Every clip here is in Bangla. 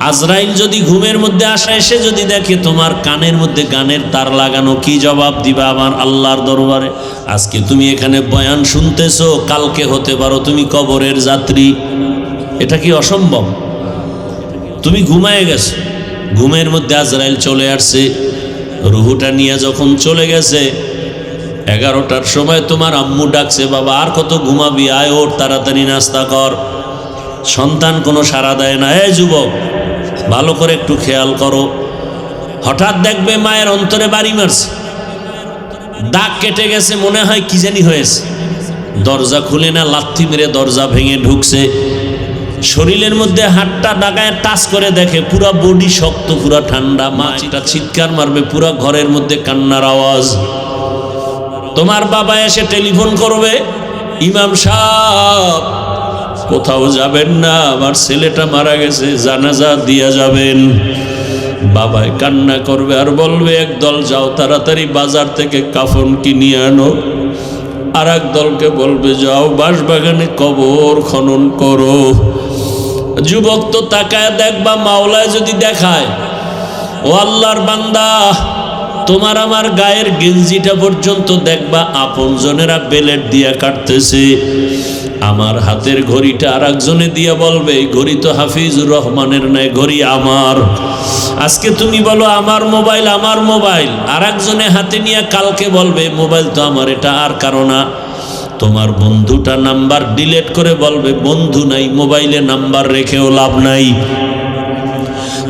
আজরাইল যদি ঘুমের মধ্যে আসে, এসে যদি দেখে তোমার কানের মধ্যে গানের তার লাগানো, কি জবাব দিবা আমার আল্লাহর দরবারে? আজকে তুমি এখানে বয়ান শুনতেছো, কালকে হতে পারো তুমি কবরের যাত্রী। এটা কি অসম্ভব? তুমি ঘুমায় গেছো, ঘুমের মধ্যে আজরাইল চলে আসছে, রুহুটা নিয়ে যখন চলে গেছে 11টার সময় তোমার আম্মু ডাকছে, বাবা আর কত ঘুমাবি, আয় ওঠ, তাড়াতাড়ি নাস্তা কর। সন্তান কোনো সাড়া দেয় না। এই যুবক, ভালো করে একটু খেয়াল করো। হঠাৎ দেখবে মায়ের অন্তরে বাড়ি মারছে, দাগ কেটে গেছে, মনে হয় কি জানি হয়েছে। দরজা খুলে না, লাথি মেরে দরজা ভেঙে ঢুকছে। শরীরের মধ্যে হাতটা ডাকায় টাচ করে দেখে পুরা বডি শক্ত, পুরা ঠান্ডা। মা এটা চিৎকার মারবে, পুরা ঘরের মধ্যে কান্নার আওয়াজ। তোমার বাবা এসে টেলিফোন করবে, ইমাম সাহেব কোথাও যাবেন না, আমার ছেলেটা মারা গেছে, জানাজা দিয়া যাবেন। বাবাই কান্না করবে আর বলবে, একদল যাও তাড়াতাড়ি বাজার থেকে কাফন কিনিয়ে আনো, আর এক দলকে বলবে যাও বাঁশবাগানে কবর খনন করো। যুবক তো তাকায় দেখবা, মাওলায় যদি দেখায়, ও আল্লাহর বান্দা, তোমার আমার গায়ের গেঞ্জিটা পর্যন্ত দেখবা আপনজনেরা বেলেট দিয়া কাটতেছে। আমার হাতের ঘড়িটা আর একজনে দিয়া বলবে, ঘড়ি তো হাফিজুর রহমানের নাই, ঘড়ি আমার। আজকে তুমি বলো আমার মোবাইল, আমার মোবাইল, আর একজনে হাতে নিয়ে কালকে বলবে মোবাইল তো আমার, এটা আর কারো না। তোমার বন্ধুটা নাম্বার ডিলিট করে বলবে বন্ধু নাই, মোবাইলে নাম্বার রেখেও লাভ নাই।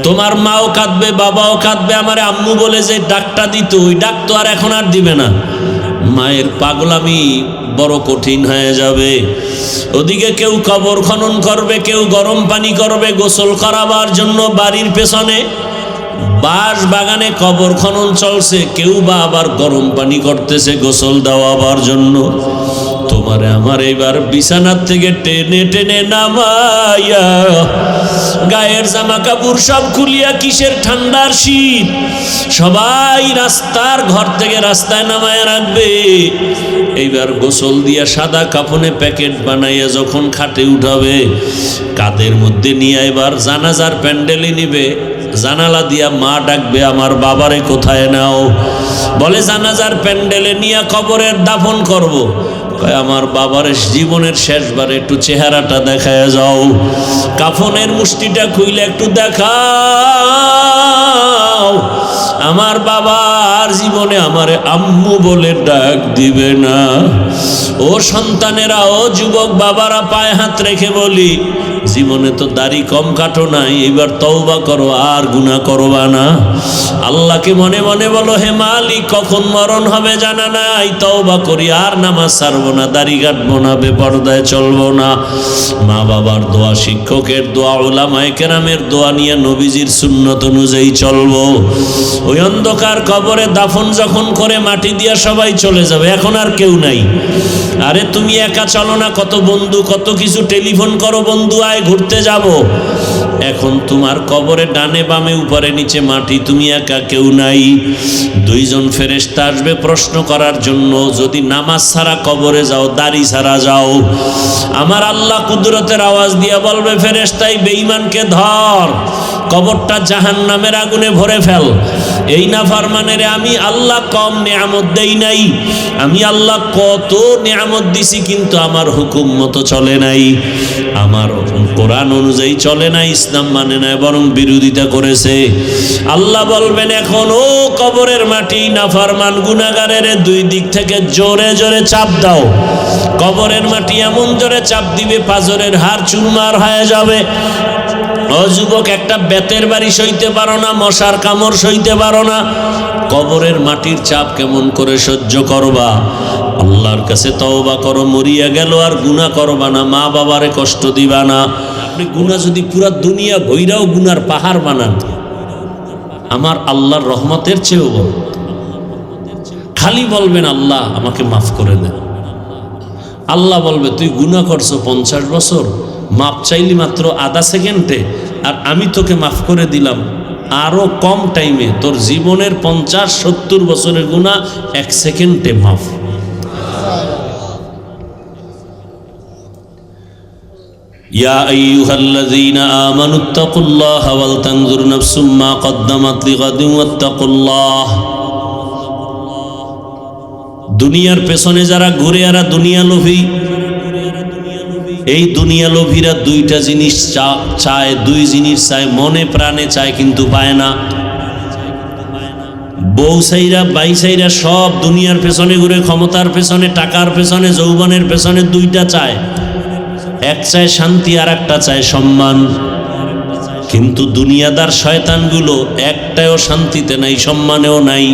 তোমার মাও কাঁদবে, বাবাও কাঁদবে, আমার আম্মু বলে যে ডাকটা দিত, ওই ডাক তো আর এখন আর দিবে না। মায়ের পাগলামি বড় কঠিন হয়ে যাবে। ওদিকে কেউ কবর খনন করবে, কেউ গরম পানি করবে গোসল করাবার জন্য। বাড়ির পেছনে বাঁশ বাগানে কবর খনন চলছে, কেউ বা আবার গরম পানি করতেছে গোসল দেওয়াবার জন্য। তোমারে আমার এবার বিছানার থেকে টেনে টেনে নামাইয়া গায়ের জামা কাপড় সব খুলিয়া, কিসের ঠান্ডার শীত, সবাই রাস্তার ঘর থেকে রাস্তায় নামায় রাখবে। এইবার গোসল দিয়া সাদা কাফনে প্যাকেট বানাইয়া যখন খাটে উঠাবে, কাদের মধ্যে নিয়ে এবার জানাজার প্যান্ডেলে নিবে। জানালা দিয়া মা ডাকবে, আমার বাবারে কোথায় নাও? বলে জানাজার প্যান্ডেলে নিয়ে কবরের দাফন করব। আমার বাবার জীবনের শেষবার একটু চেহারাটা দেখায় যাও, কাফনের মুষ্টিটা খুইলে একটু দেখাও। আমার বাবা আর জীবনে আমারে আম্মু বলে ডাক দিবে না। ও সন্তানেরা, ও যুবক বাবারা, পায়ে হাত রেখে বলি, জীবনে তো দাড়ি কম কাটো নাই, এবার তওবা করো, আর গুনাহ করবা না। আল্লাহকে মনে মনে বলো, হে মালিক, কখন মরণ হবে জানা নাই, তওবা করি, আর নামাজ ছাড়বো না, দাড়ি কাটবো না, বেপরদায় চলবো না। মা বাবার দোয়া, শিক্ষকের দোয়া, উলামায়ে কেরামের দোয়া নিয়ে নবীজির সুন্নত অনুযায়ী চলবো। ওই অন্ধকার কবরে দাফন যখন করে মাটি দিয়া সবাই চলে যাবে, এখন আর কেউ নাই। আরে তুমি একা চলো না, কত বন্ধু, কত কিছু টেলিফোন করো, বন্ধু আয় ঘুরতে যাব। এখন তোমার কবরে ডানে বামে উপরে নিচে মাটি, তুমি একা, কেউ নাই। দুইজন ফেরেশতা আসবে প্রশ্ন করার জন্য। যদি নামাজ ছাড়া কবরে যাও, দাড়ি ছাড়া যাও, আমার আল্লাহ কুদরতের আওয়াজ দিয়া বলবে, ফেরেশতাই বেঈমানকে ধর, কবরটা জাহান্নামের আগুনে ভরে ফেল। এই নাফরমানেরে আমি আল্লাহ কম নিয়ামত দেই নাই, আমি আল্লাহ কত নিয়ামত দিছি, কিন্তু আমার হুকুম মতো চলে নাই, আমার কোরআন অনুযায়ী চলে নাই, ইসলাম মানে নাই, বরং বিরোধিতা করেছে। আল্লাহ বলবেন, এখন ও কবরের মাটি, নাফরমান গুনাহগারের দুই দিক থেকে জোরে জোরে চাপ দাও। কবরের মাটি এমন জোরে চাপ দিবে, পাঁজরের হাড় চুরমার হয়ে যাবে। ও যুবক, একটা বেতের বাড়ি সইতে পারো না, মশার কামড় সইতে পারো না, কবরের মাটির চাপ কেমন করে সহ্য করবা? আল্লাহর কাছে তওবা করো, মরিয়া গেল আর গুনাহ করবা না, মা বাবারে কষ্ট দিবা না। আপনি গুনাহ যদি পুরা দুনিয়া ভৈরাও গুনার পাহাড় বানান, আমার আল্লাহর রহমতের চেয়েও বড়। খালি বলবেন, আল্লাহ আমাকে মাফ করে দেন। আল্লাহ বলবে, তুই গুনাহ করছো 50 বছর, মাপ চাইলি মাত্র আধা সেকেন্ডে, আর আমি তোকে মাফ করে দিলাম আরো কম টাইমে। তোর জীবনের 50-70 বছরের গুনাহ 1 সেকেন্ডে মাফ। ইয়া আইয়ুহাল্লাযীনা আমানুত্তাকুল্লাহা ওয়াল তানজুর নাফসুম মা কদ্দামাত লিগাদিন ওয়াত্তাকুল্লাহ। দুনিয়ার পেছনে যারা ঘুরে এরা দুনিয়া লোভী। এই দুনিয়া লোভীরা দুইটা জিনিস চায়, দুই জিনিস চায়, মনে প্রাণে চায় কিন্তু পায় না। বউ সাইরা বাই সাইরা সব দুনিয়ার পেছনে ঘুরে, ক্ষমতার পেছনে, টাকার পেছনে, যৌবনের পেছনে দুইটা চায়। এক চায় শান্তি আর একটা চায় সম্মান। কিন্তু দুনিয়াদার শয়তানগুলো একটাও শান্তিতে নাই, সম্মানেও নাই।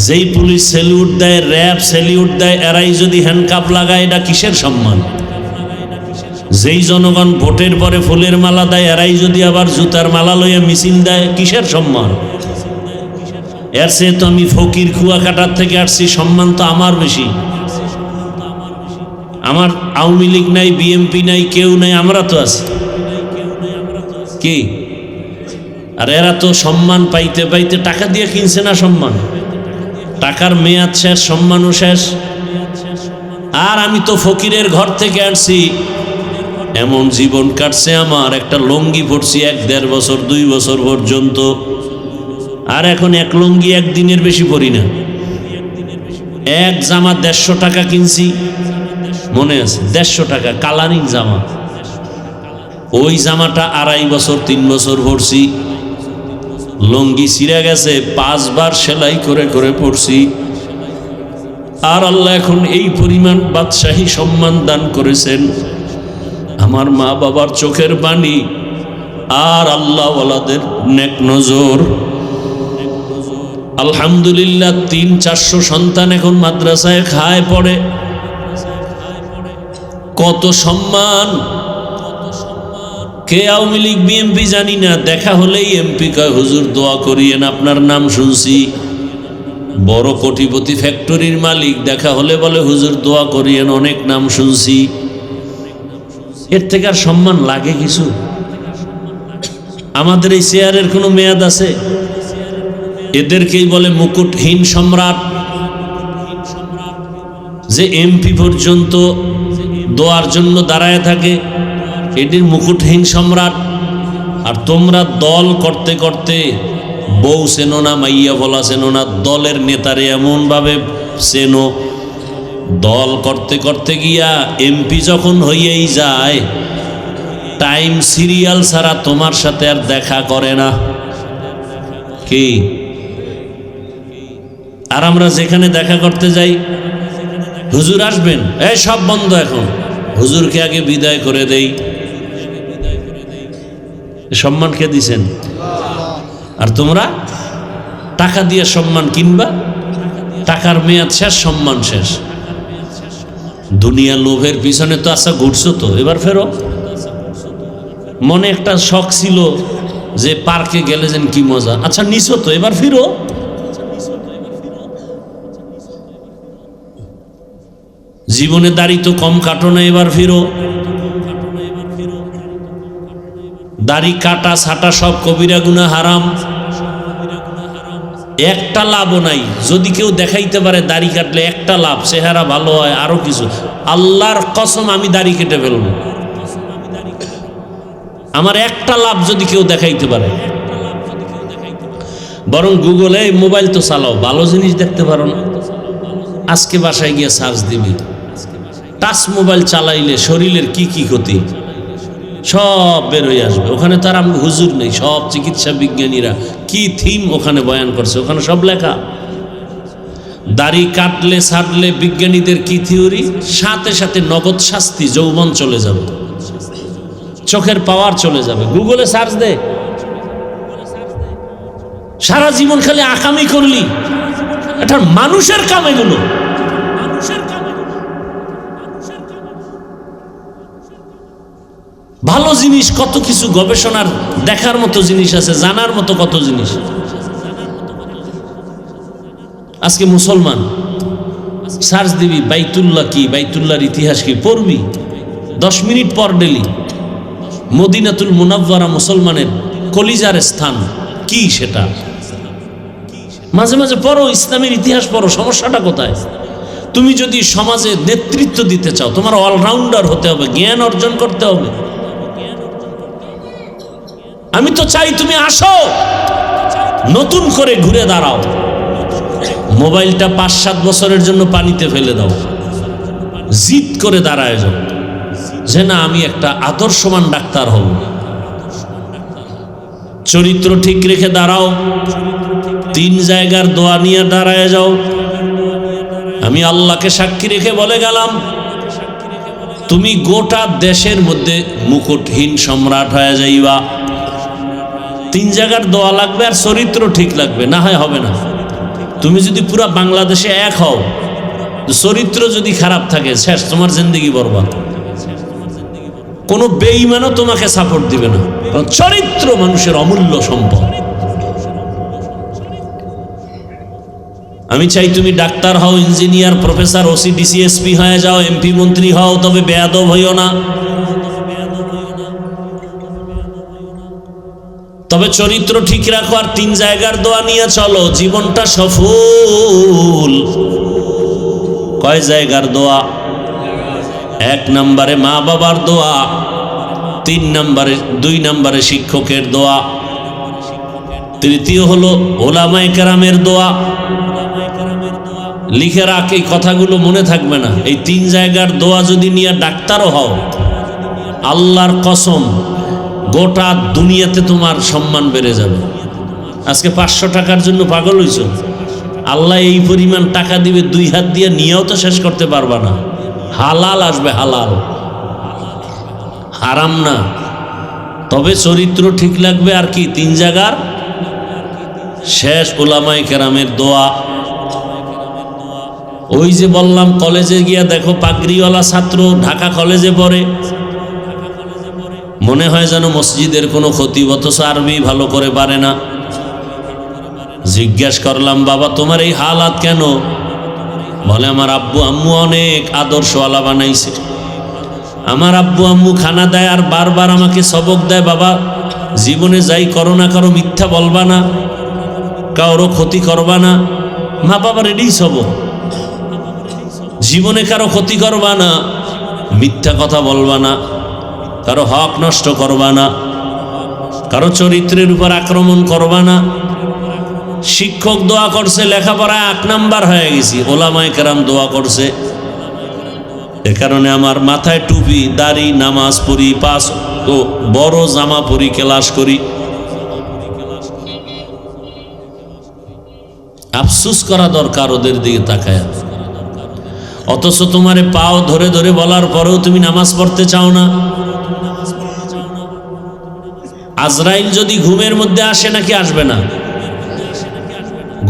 যেই পুলিশ স্যালিউট দেয়, র্যাব স্যালিউট দেয়, এরাই যদি হ্যান্ডকাপ লাগায়, এটা কিসের সম্মান? যেই জনগণ ভোটের পরে ফুলের মালা দেয়, এরাই যদি আবার জুতার মালা লইয়া মিছিল দেয়, কিসের সম্মান? এর চেয়ে তো আমি ফকির কুয়াকাটার থেকে আসছি, সম্মান তো আমার বেশি। আমার আওয়ামী লীগ নাই, বিএমপি নাই, কেউ নাই, আমরা তো আছি কি? আর এরা তো সম্মান পাইতে পাইতে টাকা দিয়ে কিনছে না সম্মান। টাকার মেয়াদ শেষ, সম্মানও শেষ। আর আমি তো ফকিরের ঘর থেকে আসছি, এমন জীবন কাটছে আমার, একটা লুঙ্গি পরছি 1-1.5 বছর 2 বছর পর্যন্ত। আর এখন এক লুঙ্গি একদিনের বেশি পরি না। এক জামা 150 টাকা কিনছি, মনে আছে? 150 টাকা কালারিং জামা। ওই জামাটা 2.5 বছর 3 বছর পরছি। লুঙ্গি ছিঁড়ে গেছে, 5 বার সেলাই করে করে পরছি। আর আল্লাহ এখন এই পরিমাণ বাদশাহী সম্মান দান করেছেন। আমার মা বাবার চোখের পানি আর আল্লাহ ওয়ালাদের নেক নজর। আলহামদুলিল্লাহ 300-400 সন্তান এখন মাদ্রাসায় খায় পড়ে। কত সম্মান! কে আওয়ামী লীগ বিএমপি জানি না, দেখা হলেই এমপি কয় হুজুর দোয়া করিয়েন, আপনার নাম শুনছি। বড় কোটিপতি ফ্যাক্টরির মালিক, দেখা হলে বলে হুজুর দোয়া করিয়েন, অনেক নাম শুনছি। এর থেকে আর সম্মান লাগে কিছু? আমাদের এই চেয়ারের কোনো মেয়াদ আছে? এদেরকেই বলে মুকুটহীন সম্রাট। যে এমপি পর্যন্ত দোয়ার জন্য দাঁড়ায় থাকে, এটির মুকুটহীন সম্রাট। আর তোমরা দল করতে করতে বউ চেনো না, মাইয়া বলা চেনো না, দলের নেতারে এমনভাবে চেনো। দল করতে করতে গিয়া এমপি যখন হইয়েই যায়, টাইম সিরিয়াল ছাড়া তোমার সাথে আর দেখা করে না। কি? আর আমরা যেখানে দেখা করতে যাই, হুজুর আসবেন, এই সব বন্ধ এখন, হুজুরকে আগে বিদায় করে দেই। সম্মান কে দিছেন? আর তোমরা টাকা দিয়ে সম্মান কিনবা, টাকার মেয়াদ শেষ, সম্মান শেষ। দুনিয়া লোভের পিছনে তো আচ্ছা ঘুরছো, তো এবার ফেরো। মনে একটা শখ ছিল যে পার্কে গেলে যেন কি মজা, আচ্ছা নিছো তো, এবার ফিরো। জীবনে দাড়ি তো কম কাটো না, এবার ফিরো। দাড়ি কাটা ছাটা সব কবিরা গুনাহ, হারাম। একটা লাভও নাই। যদি কেউ দেখাইতে পারে দাড়ি কাটলে একটা লাভ, চেহারা ভালো হয়, আরো কিছু, আল্লাহর কসম আমি দাড়ি কেটে ফেলবো। আমার একটা লাভ যদি কেউ দেখাইতে পারে। বরং গুগলে মোবাইল তো চালাও, ভালো জিনিস দেখতে পারো না? আজকে বাসায় গিয়ে সার্চ দিবি, টাচ মোবাইল চালাইলে শরীরের কি কি ক্ষতি সব বের হয়ে আসবে। ওখানে তার আমি হুজুর নেই, সব চিকিৎসা বিজ্ঞানীরা কি থিম ওখানে বয়ান করছে, ওখানে সব লেখা। দাড়ি কাটলে ছাড়লে বিজ্ঞানীদের কি থিওরি, সাথে সাথে নগদ শাস্তি, যৌবন চলে যাবে, চোখের পাওয়ার চলে যাবে। গুগলে সার্চ দে, সারা জীবন খালি আকামি করলি, এটা মানুষের কাম এগুলো। ভালো জিনিস কত কিছু, গবেষণার দেখার মতো জিনিস আছে, জানার মতো কত জিনিস। আজকে মুসলমান সার্চ দিবি বাইতুল্লাহ কি, বাইতুল্লাহর ইতিহাস কি, পড়বি 10 মিনিট পর ডেলি। মদিনাতুল মুনাওয়ারা মুসলমানের কলিজার স্থান, কি সেটা মাঝে মাঝে পড়ো, ইসলামের ইতিহাস পড়ো, সমস্যাটা কোথায়? তুমি যদি সমাজে নেতৃত্ব দিতে চাও, তোমার অলরাউন্ডার হতে হবে, জ্ঞান অর্জন করতে হবে। আমি তো চাই তুমি আসো, নতুন করে ঘুরে দাঁড়াও। মোবাইলটা 5-7 বছরের জন্য পানিতে ফেলে দাও, জিদ করে দাঁড়ায় যাও যে না, আমি একটা আদর্শবান ডাক্তার হব। চরিত্র ঠিক রেখে দাঁড়াও, 3 জায়গার দোয়া নিয়ে দাঁড়ায় যাও। আমি আল্লাহকে সাক্ষী রেখে বলে গেলাম, তুমি গোটা দেশের মধ্যে মুকুটহীন সম্রাট হয়ে যাইবা। 3 জায়গার দোয়া লাগবে আর চরিত্র ঠিক লাগবে, না হয় হবে না। তুমি যদি পুরা বাংলাদেশে এক হও, চরিত্র যদি খারাপ থাকে, শেষ, তোমার জিন্দেগি বরবাদ। কোনো বেঈমানও তোমাকে সাপোর্ট দিবে না, কারণ চরিত্র মানুষের অমূল্য সম্পদ। আমি চাই তুমি ডাক্তার হও, engineer, professor, OC, DC, SP হয়ে যাও, এমপি, মন্ত্রী হও, তবে বেয়াদব হইও না। তবে চরিত্র ঠিক রাখো আর 3 জায়গার দোয়া নিয়ে চলো, জীবনটা সফল। কয় জায়গার দোয়া? 1 নম্বরে মা বাবার দোয়া, 2 নম্বরে শিক্ষকের দোয়া, তৃতীয় হলো ওলামায়ে কেরামের দোয়া। লিখে রাখ, এই কথাগুলো মনে থাকবে না। এই 3 জায়গার দোয়া যদি নিয়ে ডাক্তারও হও, আল্লাহর কসম গোটা দুনিয়াতে তোমার সম্মান বেড়ে যাবে। আজকে 500 টাকার জন্য পাগল হইছ, আল্লাহ এই পরিমাণ টাকা দিবে, 2 হাত দিয়ে নিয়েও তো শেষ করতে পারবা না। হালাল আসবে, হালাল, হারাম না। তবে চরিত্র ঠিক লাগবে আর কি, 3 জায়গার শেষ ওলামায়ে কেরামের দোয়া। ওই যে বললাম, কলেজে গিয়া দেখো পাগড়িওয়ালা ছাত্র ঢাকা কলেজে পড়ে, মনে হয় যেন মসজিদের কোনো খতিব, অথচ আরবি ভালো করে পারে না। জিজ্ঞাসা করলাম, বাবা তোমার এই হালাত কেন? বলে, আমার আব্বু আম্মু অনেক আদর্শওয়ালা বানাইছে। আমার আব্বু আম্মু খানা দেয় আর বারবার আমাকে সবক দেয়, বাবা জীবনে যাই করো না করো, মিথ্যা বলবা না, কারো ক্ষতি করবা না। মা বাবার এটাই সবক, জীবনে কারো ক্ষতি করবা না, মিথ্যা কথা বলবা না, কারো হক নষ্ট করবা না, কারো চরিত্রের উপর আক্রমণ করবা না। শিক্ষক দোয়া করছে, লেখাপড়ায় 8 নাম্বার হয়ে গেছি, ওলামায়ে কেরাম দোয়া করছে। এ কারণে আমার মাথায় টুপি, দাড়ি, নামাজ পড়ি, 5 বড় জামা পরি, ক্লাস করি। আফসুস করা দরকার ওদের দিকে তাকায়। অথচ তোমারে পাও ধরে ধরে বলার পরেও তুমি নামাজ পড়তে চাও না। আজরাইল যদি ঘুমের মধ্যে আসে, নাকি আসবে না?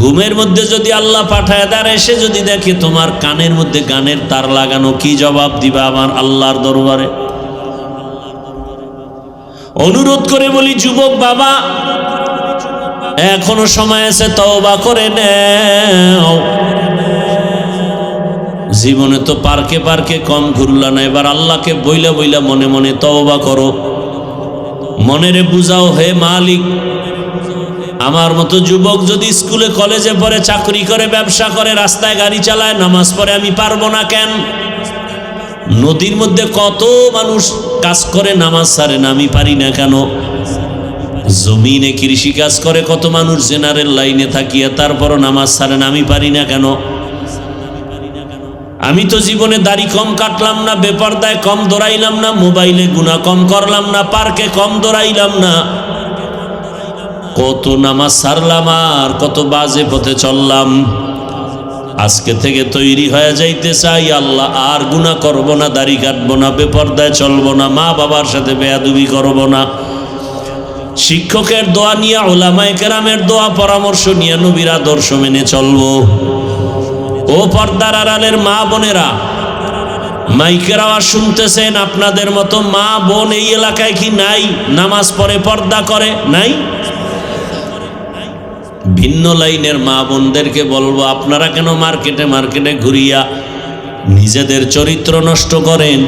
ঘুমের মধ্যে যদি আল্লাহ পাঠায় দেয়, এসে যদি দেখে তোমার কানের মধ্যে গানের তার লাগানো, কি জবাব দিবা আমার আল্লাহর দরবারে? অনুরোধ করে বলি, যুবক বাবা, এখনো সময় আছে, তওবা করে নাও। জীবনে তো পার্কে পার্কে কম ঘুরলা না, এবার আল্লাহকে বইলা বইলা মনে মনে তওবা করো। মনেরে বুঝাও, হে মালিক, আমার মতো যুবক যদি স্কুলে কলেজে পড়ে, চাকরি করে, ব্যবসা করে, রাস্তায় গাড়ি চালায়, নামাজ পড়ে, আমি পারবো না কেন? নদীর মধ্যে কত মানুষ কাজ করে, নামাজ ছাড়ে না, আমি পারি না কেন? জমিনে কৃষি কাজ করে কত মানুষ, জেনারেল লাইনে থাকিয়া তারপরও নামাজ ছাড়ে না, আমি পারি না কেন? আমি তো জীবনে দাড়ি কম কাটলাম না, বেপরদায় কম দৌড়াইলাম না, মোবাইলে গুনাহ কম করলাম না, পার্কে কম দৌড়াইলাম না, কত নামাজ ছাড়লাম আর কত বাজে পথে চললাম। আজকে থেকে তৈরি হয়ে যাইতে চাই, আল্লাহ আর গুনাহ করব না, দাড়ি কাটবো না, বেপরদায় চলবো না, মা বাবার সাথে বেয়াদবি করব না। শিক্ষকের দোয়া নিয়ে, ওলামায়ে কেরামের দোয়া পরামর্শ নিয়ে নবীর আদর্শ মেনে চলবো। ও পর্দার আড়ালের মা বোনেরা, মাইকের আওয়াজ শুনতেছেন, আপনাদের মতো মা বোন এই এলাকায় কি নাই? নামাজ পড়ে, পর্দা করে? নাই? ভিন্ন লাইনের মা বোনদেরকে বলবো, আপনারা কেন মার্কেটে মার্কেটে ঘুরিয়া নিজেদের চরিত্র নষ্ট করেন?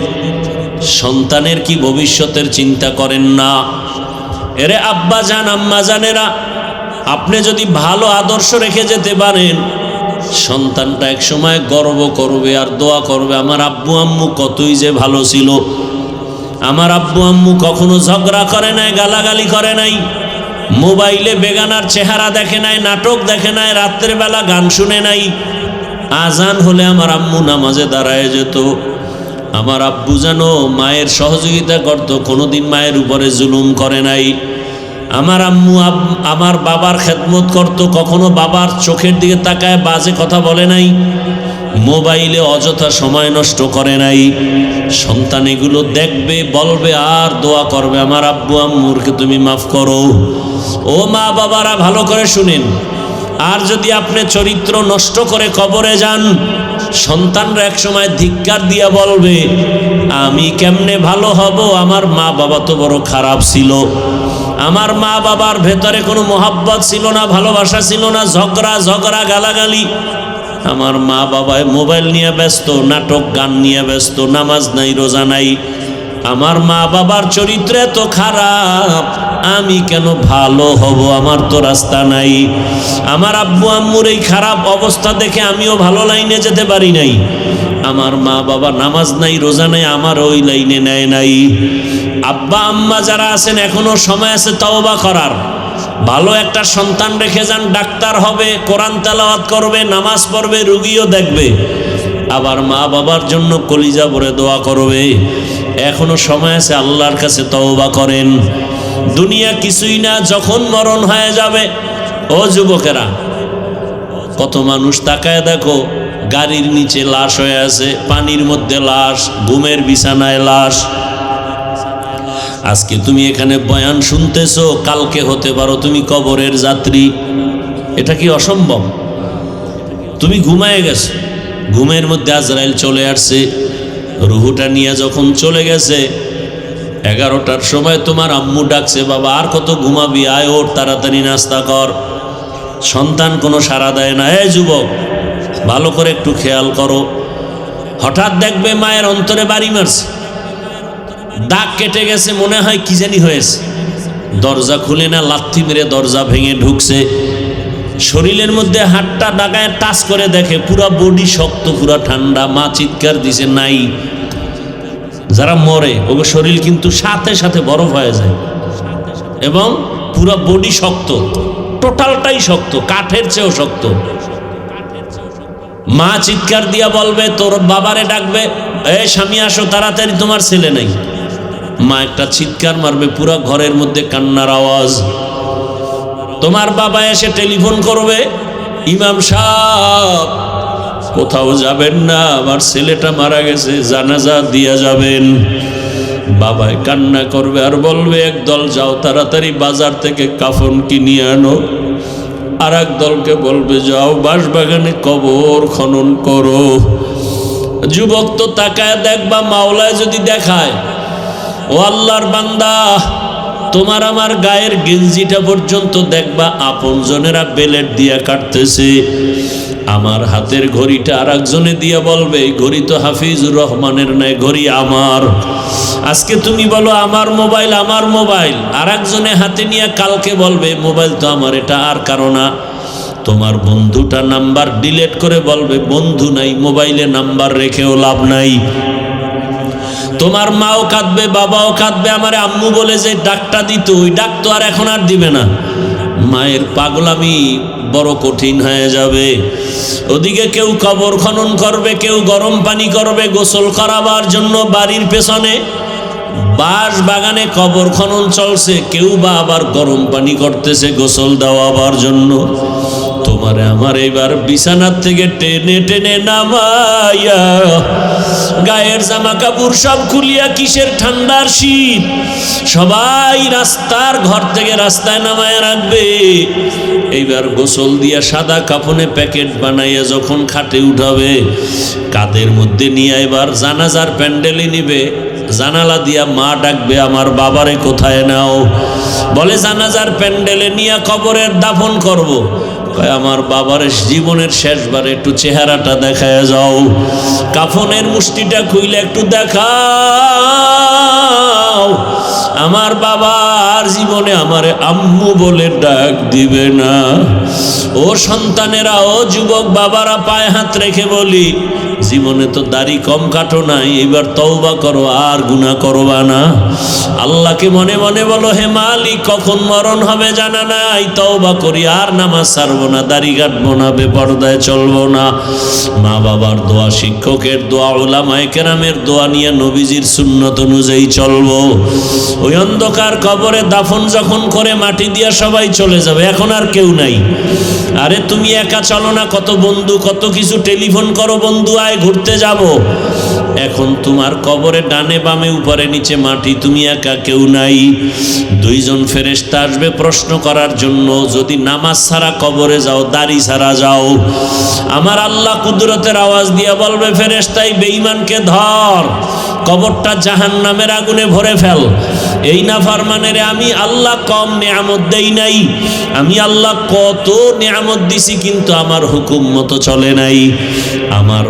সন্তানের কি ভবিষ্যতের চিন্তা করেন না? এরে আব্বা জান, আম্মা জানেরা, আপনি যদি ভালো আদর্শ রেখে যেতে পারেন, সন্তানটা এক সময় গর্ব করবে আর দোয়া করবে, আমার আব্বু আম্মু কতই যে ভালো ছিল, আমার আব্বু আম্মু কখনো ঝগড়া করে নাই, গালাগালি করে নাই, মোবাইলে বেগানার চেহারা দেখে নাই, নাটক দেখে নাই, রাত্রেবেলা গান শুনে নাই, আজান হলে আমার আম্মু নামাজে দাঁড়ায় যেত, আমার আব্বু যেন মায়ের সহযোগিতা করত, কোনোদিন মায়ের উপরে জুলুম করে নাই, আমার আম্মু আমার বাবার খেদমত করত, কখনো বাবার চোখের দিকে তাকায় বাজে কথা বলে নাই, মোবাইলে অযথা সময় নষ্ট করে নাই। সন্তান এগুলো দেখবে, বলবে আর দোয়া করবে, আমার আব্বু আম্মুরকে তুমি মাফ করো। ও মা বাবারা ভালো করে শুনেন, আর যদি আপনি চরিত্র নষ্ট করে কবরে যান, সন্তানরা এক সময় ধিক্কার দিয়া বলবে, আমি কেমনে ভালো হব, আমার মা বাবা তো বড় খারাপ ছিল, আমার মা বাবার ভেতরে কোনো মোহাব্বত ছিল না, ভালোবাসা ছিল না, ঝগড়া গালাগালি, আমার মা বাবায় মোবাইল নিয়ে ব্যস্ত, নাটক গান নিয়ে ব্যস্ত, নামাজ নাই, রোজা নাই, আমার মা বাবার চরিত্র এত খারাপ, আমি কেন ভালো হব, আমার তো রাস্তা নাই, আমার আব্বু আম্মুর এই খারাপ অবস্থা দেখে আমিও ভালো লাইনে যেতে পারি নাই, আমার মা বাবা নামাজ নাই, রোজা নাই, আমার ওই লাইনে নেয় নাই। আব্বা আম্মা যারা আছেন এখনো সময় আছে তওবা করার, ভালো একটা সন্তান রেখে যান, ডাক্তার হবে, কোরআন তেলাওয়াত করবে, নামাজ পড়বে, রুগীও দেখবে, আবার মা বাবার জন্য কলিজা ভরে দোয়া করবে, এখনো সময় আছে, আল্লাহর কাছে তওবা করেন। দুনিয়া কিছুই না, যখন মরণ হয়ে যাবে। ও যুবকেরা, কত মানুষ তাকায় দেখো, গাড়ির নিচে লাশ হয়ে আছে, পানির মধ্যে লাশ, ঘুমের বিছানায় লাশ। আজকে তুমি এখানে বয়ান শুনতেছো, কালকে হতে পারো তুমি কবরের যাত্রী। এটা কি অসম্ভব? তুমি ঘুমায় গেছো, ঘুমের মধ্যে আজরাইল চলে আসছে, রুহুটা নিয়ে যখন চলে গেছে, 11টার সময় তোমার আম্মু ডাকছে, বাবা আর কত ঘুমাবি, আয় ওঠ, তাড়াতাড়ি নাস্তা কর। সন্তান কোনো সাড়া দেয় না। এই যুবক, ভালো করে একটু খেয়াল করো, হঠাৎ দেখবে মায়ের অন্তরে বাড়ি মারছে, দাগ কেটে গেছে, মনে হয় কি জানি হয়েছে, দরজা খুলে না, লাথি মেরে দরজা ভেঙে ঢুকছে, শরীরের মধ্যে হাতটা ডাকায় টাচ করে দেখে পুরা বডি শক্ত, পুরা ঠান্ডা, মা চিৎকার দিছে নাই। যারা মরে ওকে শরীর কিন্তু সাথে সাথে বরফ হয়ে যায় এবং পুরা বডি শক্ত, টোটালটাই শক্ত, কাঠের চেয়েও শক্ত। মা চিৎকার দিয়া বলবে, তোর বাবারে ডাকবে, এ স্বামী আসো তাড়াতাড়ি, তোমার ছেলে নেই। মা একটা চিৎকার মারবে, পুরা ঘরের মধ্যে কান্নার আওয়াজ। তোমার বাবা এসে টেলিফোন করবে, ইমাম সাহেব কোথাও যাবেন না, আমার ছেলেটা মারা গেছে, জানাজা দিয়া যাবেন। বাবাই কান্না করবে আর বলবে, একদল যাও তাড়াতাড়ি বাজার থেকে কাফন কিনিয়ে আনো, আর এক দলকে বলবে যাও বাঁশবাগানে কবর খনন করো। যুবক তো তাকায় দেখবা, মাওলায় যদি দেখায়, ও আল্লাহর বান্দা, তোমার আমার গায়ের গেঞ্জিটা পর্যন্ত দেখবা আপনজনেরা বেলেট দিয়া কাটতেছে, আমার হাতের ঘড়িটা আর একজনে দিয়ে বলবে, ঘড়ি তো হাফিজুর রহমানের নয়, ঘড়ি আমার। আজকে তুমি বলো আমার মোবাইল, আমার মোবাইল, আর একজনে হাতে নিয়ে কালকে বলবে মোবাইল তো আমার, এটা আর কারো না। তোমার বন্ধুটা নাম্বার ডিলিট করে বলবে বন্ধু নাই, মোবাইলে নাম্বার রেখেও লাভ নাই। তোমার মাও কাঁদবে, বাবাও কাঁদবে, আমার আম্মু বলে যে ডাকটা দিত, ওই ডাক তো আর এখন আর দিবে না। মায়ের পাগলামি বড় কঠিন হয়ে যাবে। ওদিকে কেউ কবর খনন করবে, কেউ গরম পানি করবে গোসল করাবার জন্য, বাড়ির পেছনে বাঁশ বাগানে কবর খনন চলছে, কেউ বা আবার গরম পানি করতেছে গোসল দেওয়াবার জন্য। তোমারে আমার এবার বিছানার থেকে টেনে টেনে নামাইয়া, গায়ের জামা কাপড় সব খুলিয়া, কিসের ঠান্ডার শীত, সবাই রাস্তার ঘর থেকে রাস্তায় নামায় রাখবে। এইবার গোসল দিয়া সাদা কাফনে প্যাকেট বানাইয়া যখন খাটে উঠাবে, কাঁধের মধ্যে নিয়ে এবার জানাজার প্যান্ডেলে নিবে। জানালা দিয়া মা ডাকবে, আমার বাবারে কোথায় নাও? বলে জানাজার প্যান্ডেলে নিয়ে কবরের দাফন করব। আমার বাবার জীবনের শেষবারে একটু চেহারাটা দেখায় যাও, কাফনের মুষ্টিটা খুইলে একটু দেখাও। আমার বাবা আর জীবনে আমারে আম্মু বলে ডাক দিবে না। ও সন্তানেরা, ও যুবক বাবারা, পায়ে হাত রেখে বলি, জীবনে তো দাড়ি কম কাটো নাই, এবার তওবা করো, আর গুনাহ করবা না। আল্লাহকে মনে মনে বলো, হে মালিক, কখন মরণ হবে জানা নাই, তওবা করি, আর নামাজ ছাড়বো না, দাড়ি কাটবো না, বেপরদায় চলবো না। মা বাবার দোয়া, শিক্ষকের দোয়া, উলামায়ে কেরামের দোয়া নিয়ে নবীজির সুন্নত অনুযায়ী চলবো। ওই অন্ধকার কবরে দাফন যখন করে মাটি দিয়া সবাই চলে যাবে, এখন আর কেউ নাই। আরে তুমি একা চলো না, কত বন্ধু, কত কিছু টেলিফোন করো, বন্ধু আয় ঘুরতে যাব। এখন তোমার কবরে ডানে বামে উপরে নিচে মাটি, তুমি একা, কেউ নাই। দুইজন ফেরেশতা আসবে প্রশ্ন করার জন্য। যদি নামাজ ছাড়া কবরে যাও, দাড়ি ছাড়া যাও, আমার আল্লাহ কুদরতের আওয়াজ দিয়ে বলবে, ফেরেশতাই বেঈমানকে ধর, কবরটা জাহান্নামের আগুনে ভরে ফেল। এই নাফরমানের আমি আল্লাহ কম নিয়ামত দেই নাই, আমি আল্লাহ কত নিয়ামত দিছি, কিন্তু আমার হুকুম মতো চলে নাই, আমার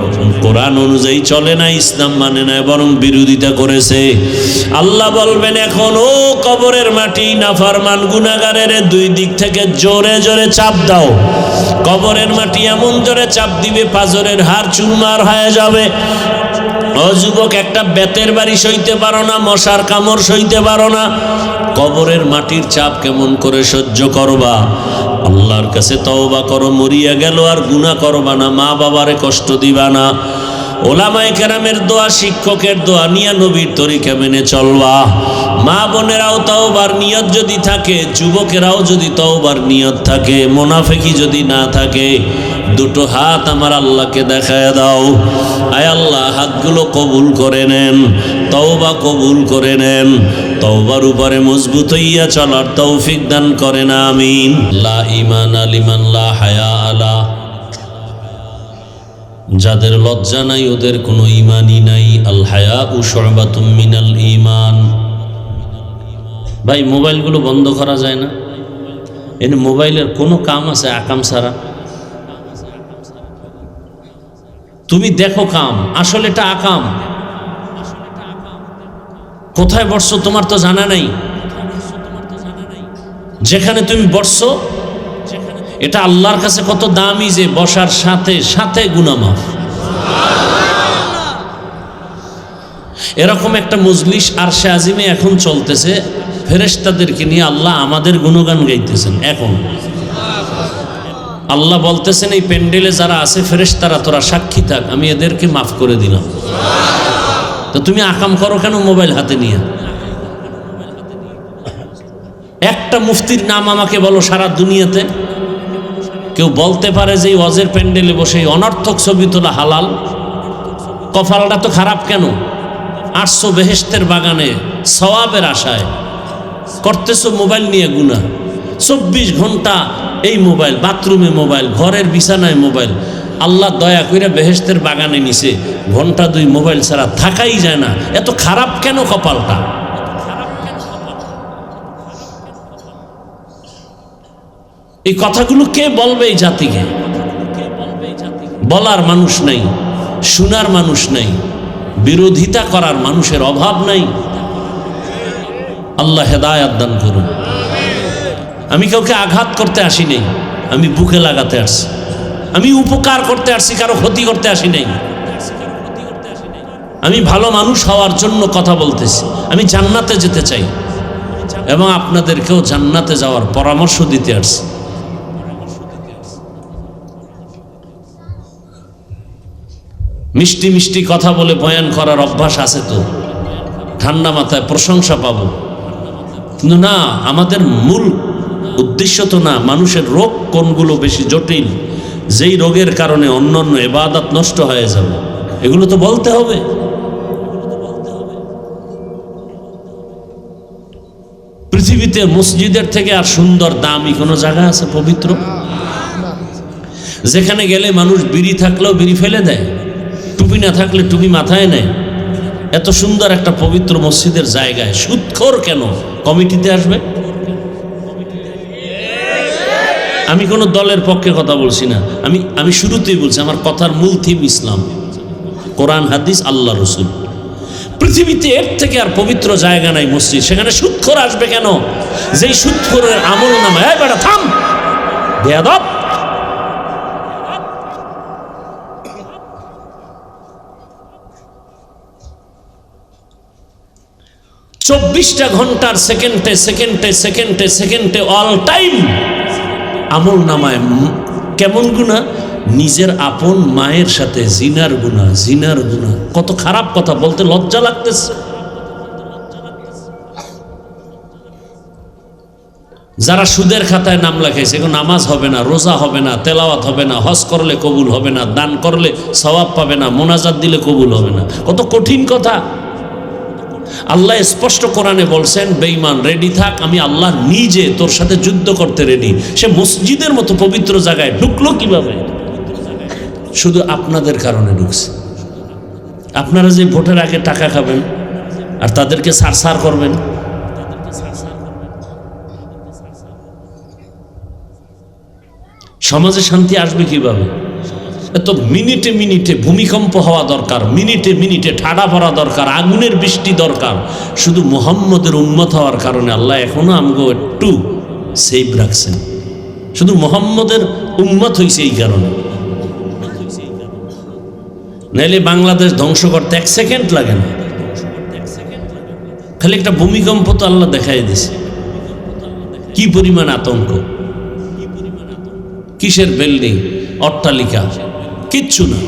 কোরআন অনুযায়ী চলে নাই, ইসলাম মানে নাই, বরং বিরোধিতা করেছে। আল্লাহ বলবেন, এখন ও কবরের মাটি, নাফরমান গুনাহগারের দুই দিক থেকে জোরে জোরে চাপ দাও। কবরের মাটি এমন জোরে চাপ দিবে, পাঁজরের হাড় চুরমার হয়ে যাবে। ও যুবক, একটা বেতের বাড়ি সইতে পারো না, মশার কামড় সইতে পারো না, কবরের মাটির চাপ কেমন করে সহ্য করবা? আল্লাহর কাছে তওবা করো, মরিয়া গেল আর গুনাহ করবা না, মা বাবারে কষ্ট দিবা না। ওলামায়ে কেরামের দোয়া, শিক্ষকের দোয়া নিয়ে নবীর তরিকা মেনে চলবা। মা বোনেরাও তওবার নিয়ত যদি থাকে, যুবকেরাও যদি তওবার নিয়ত থাকে, মুনাফিকি যদি না থাকে, দুটো হাত আমার আল্লাহকে দেখায় দাও। আয় আল্লাহ, হাতগুলো কবুল করে নেন, তওবা কবুল করে নেন, তওবার উপরে মজবুত হইয়া চলার তৌফিক দান করেন, আমিন। লা ঈমানা লিমান লা হায়া আলা, যাদের লজ্জা নাই ওদের কোনো ঈমানই নাই। আল হায়াউ শু'বাতুম মিনাল ঈমান। ভাই, মোবাইলগুলো বন্ধ করা যায় না? এনে মোবাইলের কোনো কাম আছে আকাম ছাড়া? তুমি দেখো কাম, আসলে এটা আকাম। কোথায় বসছো তোমার তো জানা নাই, যেখানে তুমি বসছো এটা আল্লাহর কাছে কত দামি, যে বসার সাথে সাথে গুনাহ মাফ। এরকম একটা মজলিস আরশে আজিমে এখন চলতেছে, ফেরেশতাদেরকে নিয়ে আল্লাহ আমাদের গুণগান গাইতেছেন। এখন আল্লাহ বলতেছেন, এই প্যান্ডেলে যারা আছে ফেরেশতারা, তোরা সাক্ষী থাক, আমি এদেরকে মাফ করে দিলাম। তো তুমি আকাম করো কেন মোবাইল হাতে নিয়ে? একটা মুফতির নাম আমাকে বলো সারা দুনিয়াতে কেউ বলতে পারে যে এই ওয়াজের প্যান্ডেলে বসে অনর্থক ছবি তোলা হালাল? কপালটা তো খারাপ কেন? আসছো বেহেশতের বাগানে সওয়াবের আশায়, করতেছো মোবাইল নিয়ে গুনাহ। 24 ঘন্টা এই মোবাইল, বাথরুমে মোবাইল, ঘরের বিছানায় মোবাইল। আল্লাহ দয়া কইরা বেহেশতের বাগানে নিছে, ঘন্টা 2 মোবাইল ছাড়া থাকাই যায় না। এত খারাপ কেন কপালটা? এই কথাগুলো কে বলবে এই জাতিকে? বলার মানুষ নাই, শোনার মানুষ নাই, বিরোধিতা করার মানুষের অভাব নাই। আল্লাহ হেদায়েত দান করুন। আমি কাউকে আঘাত করতে আসি নাই, আমি বুকে লাগাতে আসছি। আমি উপকার করতে আসছি, কারো ক্ষতি করতে আসি নাই। আমি ভালো মানুষ হওয়ার জন্য কথা বলতেছি। আমি জান্নাতে যেতে চাই এবং আপনাদেরকেও জান্নাতে যাওয়ার পরামর্শ দিতে আসছি। মিষ্টি মিষ্টি কথা বলে বয়ান করার অভ্যাস আছে তো, ঠান্ডা মাথায় প্রশংসা পাবো, কিন্তু না, আমাদের মূল উদ্দেশ্য তো না। মানুষের রোগ কোনগুলো বেশি জটিল, যেই রোগের কারণে অন্যান্য ইবাদত নষ্ট হয়ে যাবে, এগুলো তো বলতে হবে। পৃথিবীতে মসজিদের থেকে আর সুন্দর দামি কোনো জায়গা আছে পবিত্র? যেখানে গেলে মানুষ বিড়ি থাকলেও বিড়ি ফেলে দেয়, টুপি না থাকলে টুপি মাথায় নেয়। এত সুন্দর একটা পবিত্র মসজিদের জায়গায় সুদখোর কেন কমিটিতে আসবে? আমি কোনো দলের পক্ষে কথা বলছি না, আমি শুরুতেই বলছি আমার কথার মূল থিম ইসলাম, কোরআন, হাদিস, আল্লাহ, রসুল। পৃথিবীতে এর থেকে আর পবিত্র জায়গা নাই মসজিদ, সেখানে সুদখোর আসবে কেন? যেই সুদখোরের আমল নামায়, বেটা থাম বেয়াদব, 24টা ঘন্টার সেকেন্ডে সেকেন্ডে সেকেন্ডে সেকেন্ডে অল টাইম আমল নামায় কেমন গুনাহ? নিজের আপন মায়ের সাথে জিনার গুনাহ, জিনার গুনাহ। কত খারাপ কথা, বলতে লজ্জা লাগতেছে। যারা সুদের খাতায় নাম লেখাইছে, এখন নামাজ হবে না, রোজা হবে না, তেলাওয়াত হবে না, হজ করলে কবুল হবে না, দান করলে সওয়াব পাবে না, মোনাজাত দিলে কবুল হবে না। কত কঠিন কথা। আল্লাহ স্পষ্ট কোরআনে বলছেন, বেঈমান রেডি থাক, আমি আল্লাহ নিজে তোর সাথে যুদ্ধ করতে রেডি। সে মসজিদের মতো পবিত্র জায়গায় ঢুকলো কিভাবে? শুধু আপনাদের কারণে ঢুকছে। আপনারা যে ভোটের আগে টাকা খাবেন আর তাদেরকে সারসার করবেন, সমাজে শান্তি আসবে কিভাবে? এত মিনিটে মিনিটে ভূমিকম্প হওয়া দরকার, মিনিটে মিনিটে ঠাডা পড়া দরকার, আগুনের বৃষ্টি দরকার। শুধু মুহাম্মদের উম্মত হওয়ার কারণে আল্লাহ এখনো আমগো একটু সেভ রাখছেন। শুধু মুহাম্মদের উম্মত হয়েছে এই কারণে, নাইলে বাংলাদেশ ধ্বংস করতে 1 সেকেন্ড লাগে না। খালি একটা ভূমিকম্প তো আল্লাহ দেখাই দিছে। কি পরিমাণ আতঙ্ক, কিসের বিল্ডিং, অট্টালিকা, কিচ্ছু না।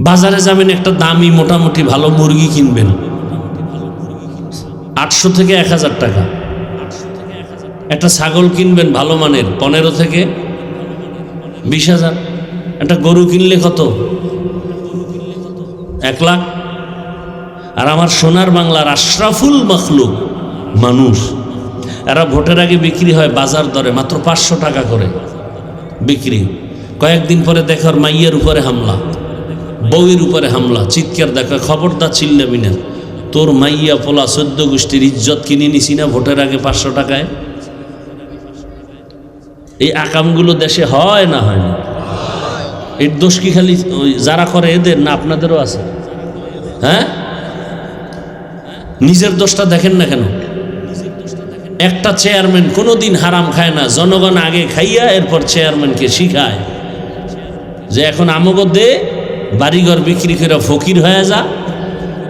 বাজারে যাবেন, একটা দামি মোটামুটি ভালো মুরগি কিনবেন 800 থেকে 1000 টাকা। একটা ছাগল কিনবেন ভালো মানের 15 থেকে 20,000। একটা গরু কিনলে কত? 1 লাখ। আর আমার সোনার বাংলার আশরাফুল মখলুক মানুষ, এরা ভোটের আগে বিক্রি হয় বাজার দরে মাত্র 500 টাকা করে বিক্রি। কয়েকদিন পরে দেখো মাইয়ের উপরে হামলা, বউয়ের উপরে হামলা, চিৎকার দেখো, খবরদার চিল্লাবি না, তোর মাইয়া পোলা 14 গোষ্ঠীর ইজ্জত কিনে নিছি না ভোটের আগে 500 টাকায়। এই আকামগুলো দেশে হয় না? হয় না? এর দোষ কি খালি যারা করে এদের, না আপনাদেরও আছে? হ্যাঁ, নিজের দোষটা দেখেন না কেন? একটা চেয়ারম্যান কোনোদিন হারাম খায় না, জনগণ আগে খাইয়া এরপর চেয়ারম্যানকে শিখায় যে এখন আমগো দে, বাড়িঘর বিক্রি করে ফকির হয়ে যা,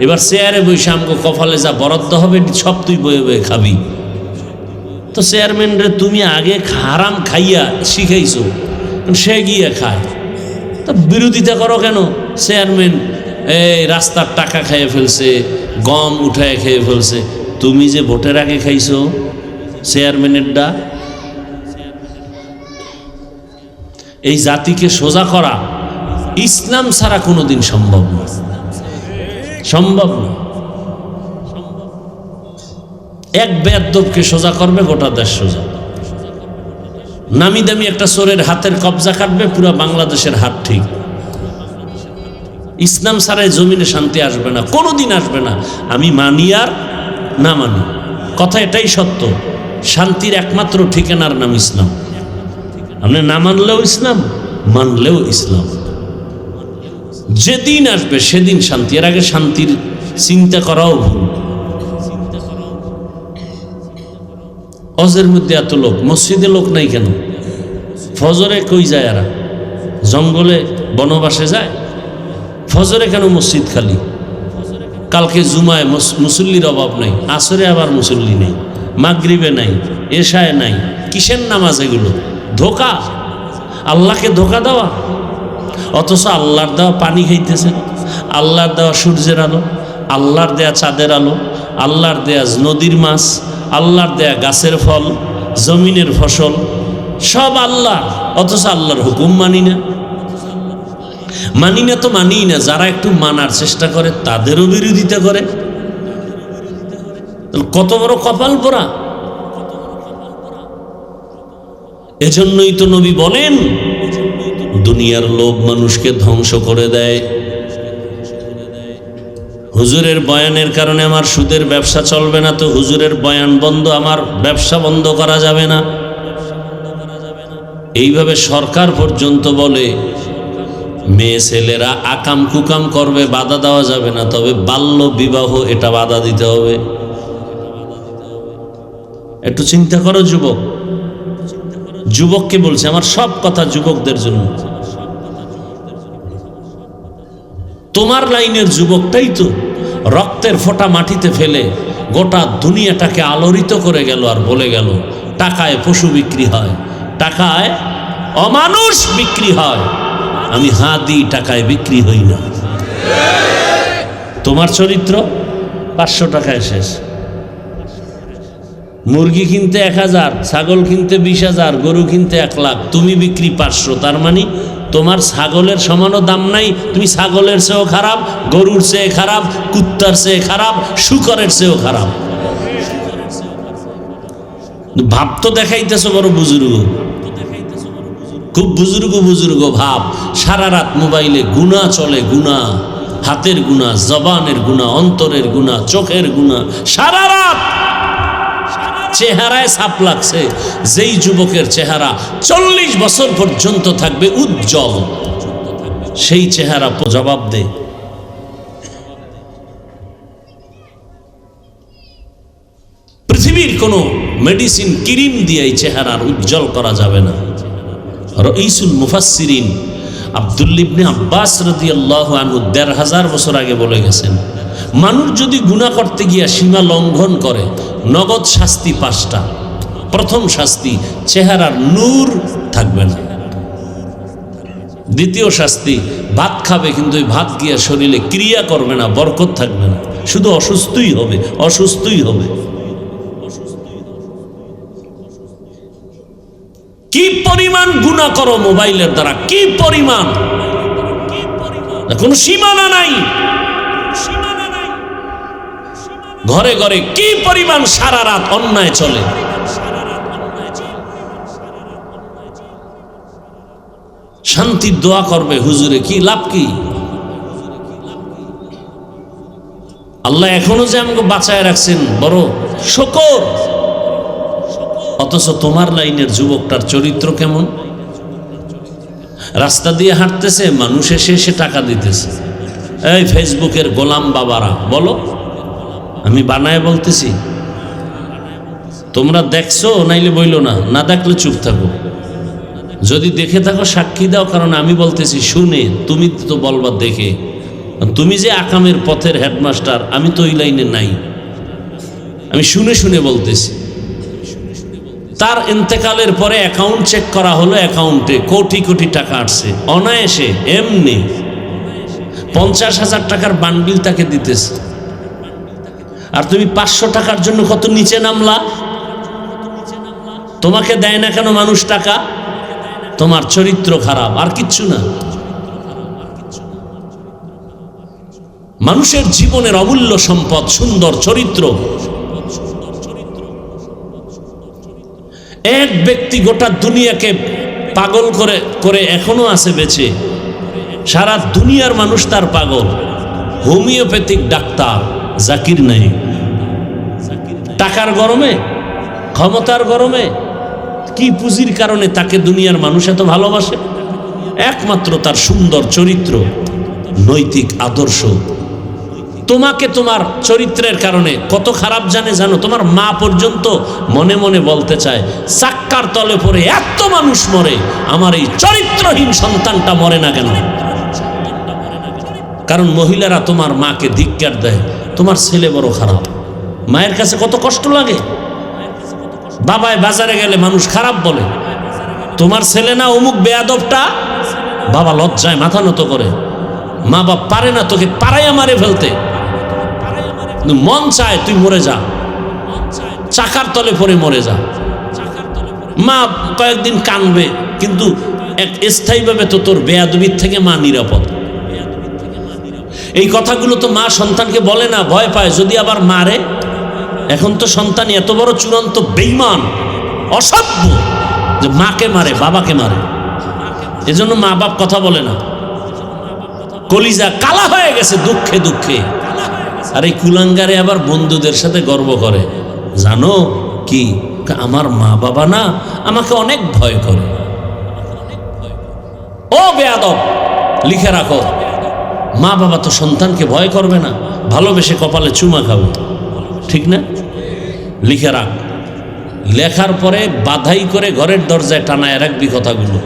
এবার চেয়ারে বসে আমগো কপালে যা বরাদ্দ হবে সব তুই বয়ে বয়ে খাবি। তো চেয়ারম্যান রে তুমি আগে হারাম খাইয়া শিখাইছো, সে গিয়ে খায়, তা বিরোধিতা করো কেন? চেয়ারম্যান এই রাস্তার টাকা খেয়ে ফেলছে, গম উঠায় খেয়ে ফেলছে, তুমি যে ভোটের আগে খাইছো চেয়ারম্যানেরটা। এই জাতিকে সোজা করা ইসলাম ছাড়া কোনোদিন সম্ভব না, সম্ভব না। এক বেয়াদবকে সোজা করবে গোটা দেশ সোজা। নামি দামি একটা চোরের হাতের কবজা কাটবে, পুরো বাংলাদেশের হাত ঠিক। ইসলাম ছাড়াই জমিনে শান্তি আসবে না, কোনোদিন আসবে না। আমি মানি আর না মানি, কথা এটাই সত্য। শান্তির একমাত্র ঠিকানার নাম ইসলাম। আপনি না মানলেও ইসলাম, মানলেও ইসলাম। যেদিন আসবে সেদিন শান্তি, এর আগে শান্তির চিন্তা করাও ভুল। অজের মধ্যে এত লোক, মসজিদে লোক নাই কেন? ফজরে কই যায় এরা? জঙ্গলে বনবাসে যায়। ফজরে কেন মসজিদ খালি? কালকে জুমায় মুসল্লির অভাব নাই, আসরে আবার মুসল্লি নেই, মাগরিবে নাই, এশায় নাই। কিসের নামাজ এগুলো? ধোকা, আল্লাহকে ধোকা দেওয়া। অথচ আল্লাহর দেওয়া পানি খাইতেছে, আল্লাহর দেওয়া সূর্যের আলো, আল্লাহর দেয়া চাঁদের আলো, আল্লাহর দেয়া নদীর মাছ, আল্লাহর দেয়া গাছের ফল, জমিনের ফসল, সব আল্লাহ। অথচ আল্লাহর হুকুম মানি না। মানি না তো মানি না, যারা একটু মানার চেষ্টা করে তাদেরও বিরোধিতা করে। কত বড় কপাল পোড়া! এজন্যই তো নবী বলেন, দুনিয়ার লোভ মানুষকে ধ্বংস করে দেয়। হুজুরের বয়ানের কারণে আমার সুদের ব্যবসা চলবে না, তো হুজুরের বয়ান বন্ধ, আমার ব্যবসা বন্ধ করা যাবে না। এইভাবে সরকার পর্যন্ত বলে মেয়ে ছেলেরা আকাম কুকাম করবে, বাধা দেওয়া যাবে না, তবে বাল্য বিবাহ এটা বাধা দিতে হবে। একটু চিন্তা করো যুবক, যুবককে বলছে, আমার সব কথা যুবকদের জন্য। তোমার লাইনের যুবকটাই তো রক্তের ফোঁটা মাটিতে ফেলে গোটা দুনিয়াটাকে আলোড়িত করে গেল আর বলে গেল টাকায় পশু বিক্রি হয়, টাকায় অমানুষ বিক্রি হয়, আমি হাদি টাকায় বিক্রি হই না। তোমার চরিত্র 500 টাকায় শেষ। মুরগি কিনতে 1000, ছাগল কিনতে 20,000, গরু কিনতে 1 লাখ, তুমি বিক্রি 500। তার মানে তোমার ছাগলের সমানও দাম নাই, তুমি ছাগলের চেয়েও খারাপ, গরুর চেয়ে খারাপ, কুত্তার চেয়ে খারাপ, শুকরের চেয়েও খারাপ। ভাব তো দেখাইতেছো বড় বুজুর্গ, খুব বুজুর্গ ভাব। সারা রাত মোবাইলে গুনাহ চলে, গুনাহ, হাতের গুনাহ, জবানের গুনাহ, অন্তরের গুনাহ, চোখের গুনাহ, সারা রাত চেহারায় ছাপ লাগছে। যেই যুবকের চেহারা 40 বছর পর্যন্ত থাকবে উজ্জ্বল, সেই চেহারা জবাব দে। পৃথিবীর কোনো মেডিসিন ক্রিম দিয়ে এই চেহারার উজ্জ্বল করা যাবে না। রঈসুল মুফাসসিরিন আব্দুল্লাহ ইবনে আব্বাস রাদিয়াল্লাহু আনহু 1500 বছর আগে বলে গেছেন, মানুষ যদি গুনাহ করতে গিয়া সীমা লঙ্ঘন করে, নগদ শাস্তি 5টা। প্রথম শাস্তি, চেহারার নূর থাকবে না। দ্বিতীয় শাস্তি, ভাত খাবে কিন্তু ওই ভাত গিয়া শরীরে ক্রিয়া করবে না, বরকত থাকবে না, শুধু অসুস্থই হবে, অসুস্থই হবে। কি পরিমাণ গুনাহ করো মোবাইলের দ্বারা, কি পরিমাণ, কোনো সীমানা নাই। ঘরে ঘরে কি পরিমাণ সারা রাত অন্যায় চলে। শান্তির দোয়া করবে হুজুরে, কি লাভ কি? আল্লাহ এখনো যে আমাকে বাঁচায় রাখছেন, বড় শুকর। অথচ তোমার লাইনের যুবকটার চরিত্র কেমন? রাস্তা দিয়ে হাঁটতেছে, মানুষ এসে এসে টাকা দিতেছে। এই ফেসবুকের গোলাম বাবারা বলো, আমি বানায় বলতেছি, তোমরা দেখছো নাইলে বইলো না, না দেখলে চুপ থাকো। যদি দেখে থাকো সাক্ষী দাও, কারণ আমি বলতেছি শুনে, তুমি তো বলবা দেখে। তুমি যে আকামের পথের হেডমাস্টার, আমি তো ওই লাইনে নাই, আমি শুনে শুনে বলতেছি। তার ইন্তেকালের পরে অ্যাকাউন্ট চেক করা হলো, অ্যাকাউন্টে কোটি কোটি টাকা আসছে অনায়াসে, এমনি 50,000 টাকার বান্ডিল তাকে দিতেছে। আর তুমি 500 টাকার জন্য কত নিচে নামলা। তোমাকে দেয় না কেন মানুষ টাকা? তোমার চরিত্র খারাপ, আর কিচ্ছু না। মানুষের জীবনের অমূল্য সম্পদ সুন্দর চরিত্র। এক ব্যক্তি গোটা দুনিয়াকে পাগল করে করে এখনো আছে বেঁচে, সারা দুনিয়ার মানুষ তার পাগল, হোমিওপ্যাথিক ডাক্তার জাকির নাইক। টাকার গরমে, ক্ষমতার গরমে, কি পুঁজির কারণে তাকে দুনিয়ার মানুষ এত ভালোবাসে? একমাত্র তার সুন্দর চরিত্র, নৈতিক আদর্শ। তোমাকে তোমার চরিত্রের কারণে কত খারাপ জানো? তোমার মা পর্যন্ত মনে মনে বলতে চায়, চাক্কার তলে পড়ে এত মানুষ মরে, আমার এই চরিত্রহীন সন্তানটা মরে না কেন? কারণ মহিলারা তোমার মাকে ধিক্কার দেয়, তোমার ছেলে বড় খারাপ। মায়ের কাছে কত কষ্ট লাগে। বাবায় বাজারে গেলে মানুষ খারাপ বলে, তোমার ছেলে না অমুক বেয়াদবটা, বাবা লজ্জায় মাথা নত করে। মা বাপ পারে না তোকে পাড়াইয়া মারে ফেলতে, মন চায় তুই মরে যা, চাকার তলে পড়ে মরে যা। মা কয়েকদিন কানবে, কিন্তু এক স্থায়ীভাবে তো তোর বেয়াদবির থেকে মা নিরাপদ। এই কথাগুলো তো মা সন্তানকে বলে না, ভয় পায় যদি আবার মারে। এখন তো সন্তান এত বড় চূড়ান্ত বেঈমান, অসভ্য, যে মাকে মারে, বাবাকে মারে। এজন্য মা বাপ কথা বলে না, কলিজা কালা হয়ে গেছে দুঃখে দুঃখে। আর এই কুলাঙ্গারে আবার বন্ধুদের সাথে গর্ব করে, জানো কি, আমার মা বাবা না আমাকে অনেক ভয় করে। ও বেয়াদব, লিখে রাখো, মা বাবা তো সন্তানকে ভয় করবে না, ভালোবেসে কপালে চুমা খাবে, ঠিক না? লিখে রাখ। লেখার পরে বাধাই করে ঘরের দরজায় টানায় রাখবি কথাগুলো।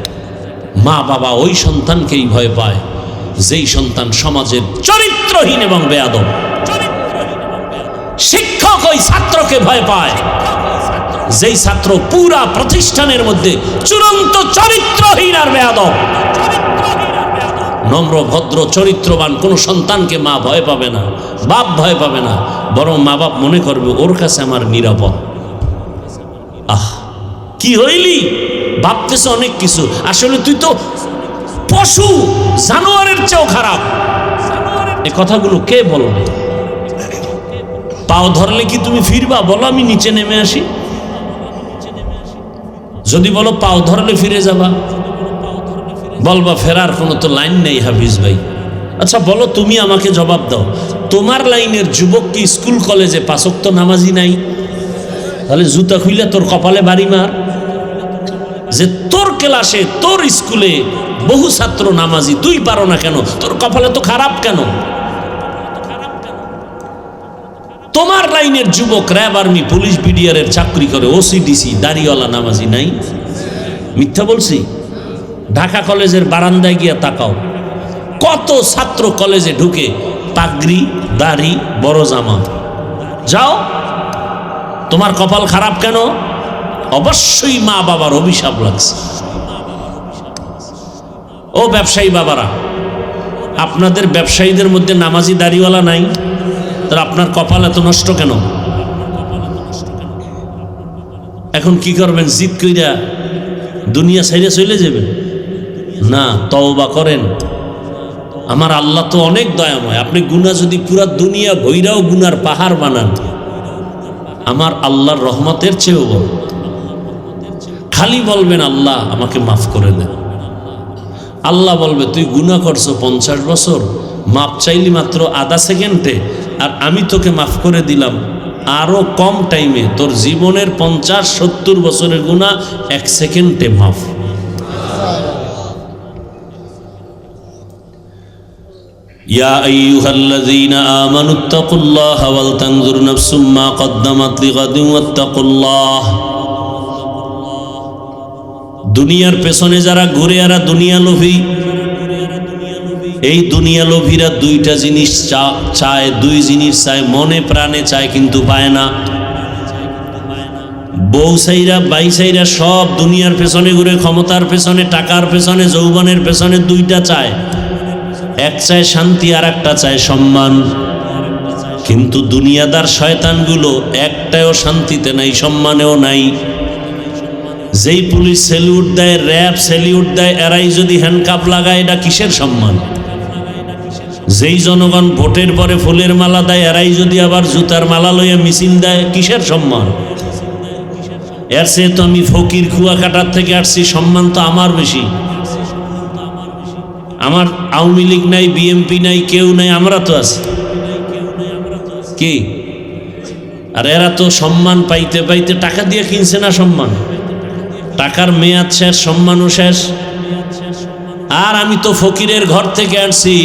মা বাবা ওই সন্তানকেই ভয় পায় যেই সন্তান সমাজের চরিত্রহীন এবং বেয়াদব। শিক্ষক ওই ছাত্রকে ভয় পায় যেই ছাত্র পুরা প্রতিষ্ঠানের মধ্যে চূড়ান্ত চরিত্রহীন আর বেয়াদব। নম্র ভদ্র চরিত্রবান কোন সন্তানকে মা ভয় পাবে না, বাপ ভয় পাবে না, বরং মা বাপ মনে করবে ওর কাছে আমার নিরাপদ। আহ, কি হইলি ভাবতেছ অনেক কিছু, আসলে তুই তো পশু, জানোয়ারের চেয়েও খারাপ। এ কথাগুলো কে বলবে? পাও ধরলে কি তুমি ফিরবা? বলো আমি নিচে নেমে আসি। যদি বলো পাও ধরলে ফিরে যাবা, বলবা ফেরার কোনো তো লাইন নেই হাফিজ ভাই। আচ্ছা বলো, তুমি আমাকে জবাব দাও, তোমার লাইনের যুবক কি স্কুল কলেজে পাঁচ ওয়াক্ত নামাজি নাই? তাহলে জুতা খুইলে তোর কপালে বাড়ি মার। যে তোর ক্লাসে তোর স্কুলে বহু ছাত্র নামাজি, তুই পারো না কেন? তোর কপালে তো খারাপ কেন? তোমার লাইনের যুবক র্যাব, আর্মি, পুলিশ, বিডিআরের চাকরি করে, ওসিডিসি, দাড়িওয়ালা নামাজি নাই? মিথ্যা বলছি? ঢাকা কলেজের বারান্দায় গিয়া তাকাও, কত ছাত্র কলেজে ঢুকে পাগড়ি, দাড়ি, বড় জামা। যাও, তোমার কপাল খারাপ কেন? অবশ্যই মা বাবার অভিশাপ লাগছে। ও ব্যবসায়ী বাবারা, আপনাদের ব্যবসায়ীদের মধ্যে নামাজি দাড়িওয়ালা নাই? তাহলে আপনার কপাল এত নষ্ট কেন? এখন কি করবেন? জিদ কইরা দুনিয়া ছাইরে চলে যাবেন? না, তওবা করেন। আমার আল্লাহ তো অনেক দয়াময়। আপনি গুনাহ যদি পুরা দুনিয়া ভৈরাও গুনার পাহাড় বানান, আমার আল্লাহর রহমতের চেয়েও বড়। খালি বলবেন আল্লাহ আমাকে মাফ করে দেন। আল্লাহ বলবে তুই গুনাহ করছো 50 বছর, মাপ চাইলি মাত্র আধা সেকেন্ডে, আর আমি তোকে মাফ করে দিলাম আরো কম টাইমে। তোর জীবনের 50-70 বছরের গুনাহ 1 সেকেন্ডে মাফ। ইয়া আইয়ুহাল্লাযীনা আমানুত্তাকুল্লাহা ওয়াল তানজুর নাফসুম মা কদ্দামাত লিগাদিন ওয়াত্তাকুল্লাহ। দুনিয়ার পেছনে যারা ঘুরে, এরা দুনিয়া লোভী। এই দুনিয়া লোভীরা দুইটা জিনিস চায়, দুই জিনিস চায়, মনে প্রাণে চায় কিন্তু পায় না। বউ সাইরা, বাই সাইরা সব দুনিয়ার পেছনে ঘুরে, ক্ষমতার পেছনে, টাকার পেছনে, যৌবনের পেছনে দুইটা চায়। এক চায় শান্তি, আর একটা চায় সম্মান। কিন্তু দুনিয়াদার শয়তানগুলো একটাও শান্তিতে নাই, সম্মানেও নাই। যেই পুলিশ স্যালিউট দেয়, র্যাব স্যালিউট দেয়, এরাই যদি হ্যান্ডকাপ লাগায়, এটা কিসের সম্মান? যেই জনগণ ভোটের পরে ফুলের মালা দেয়, এরাই যদি আবার জুতার মালা লইয়া মিছিল দেয়, কিসের সম্মান? এর চেয়ে তো আমি ফকির কুয়াকাটার থেকে আসছি, সম্মান তো আমার বেশি। আমার আওয়ামী লীগ নাই, বিএমপি নাই, কেউ নাই, আমরা তো আছি। কি? আর এরা তো সম্মান পাইতে পাইতে টাকা দিয়ে কিনছে না সম্মান। টাকার মেয়াদ শেষ, সম্মানও শেষ। আর আমি তো ফকিরের ঘর থেকে আসছি,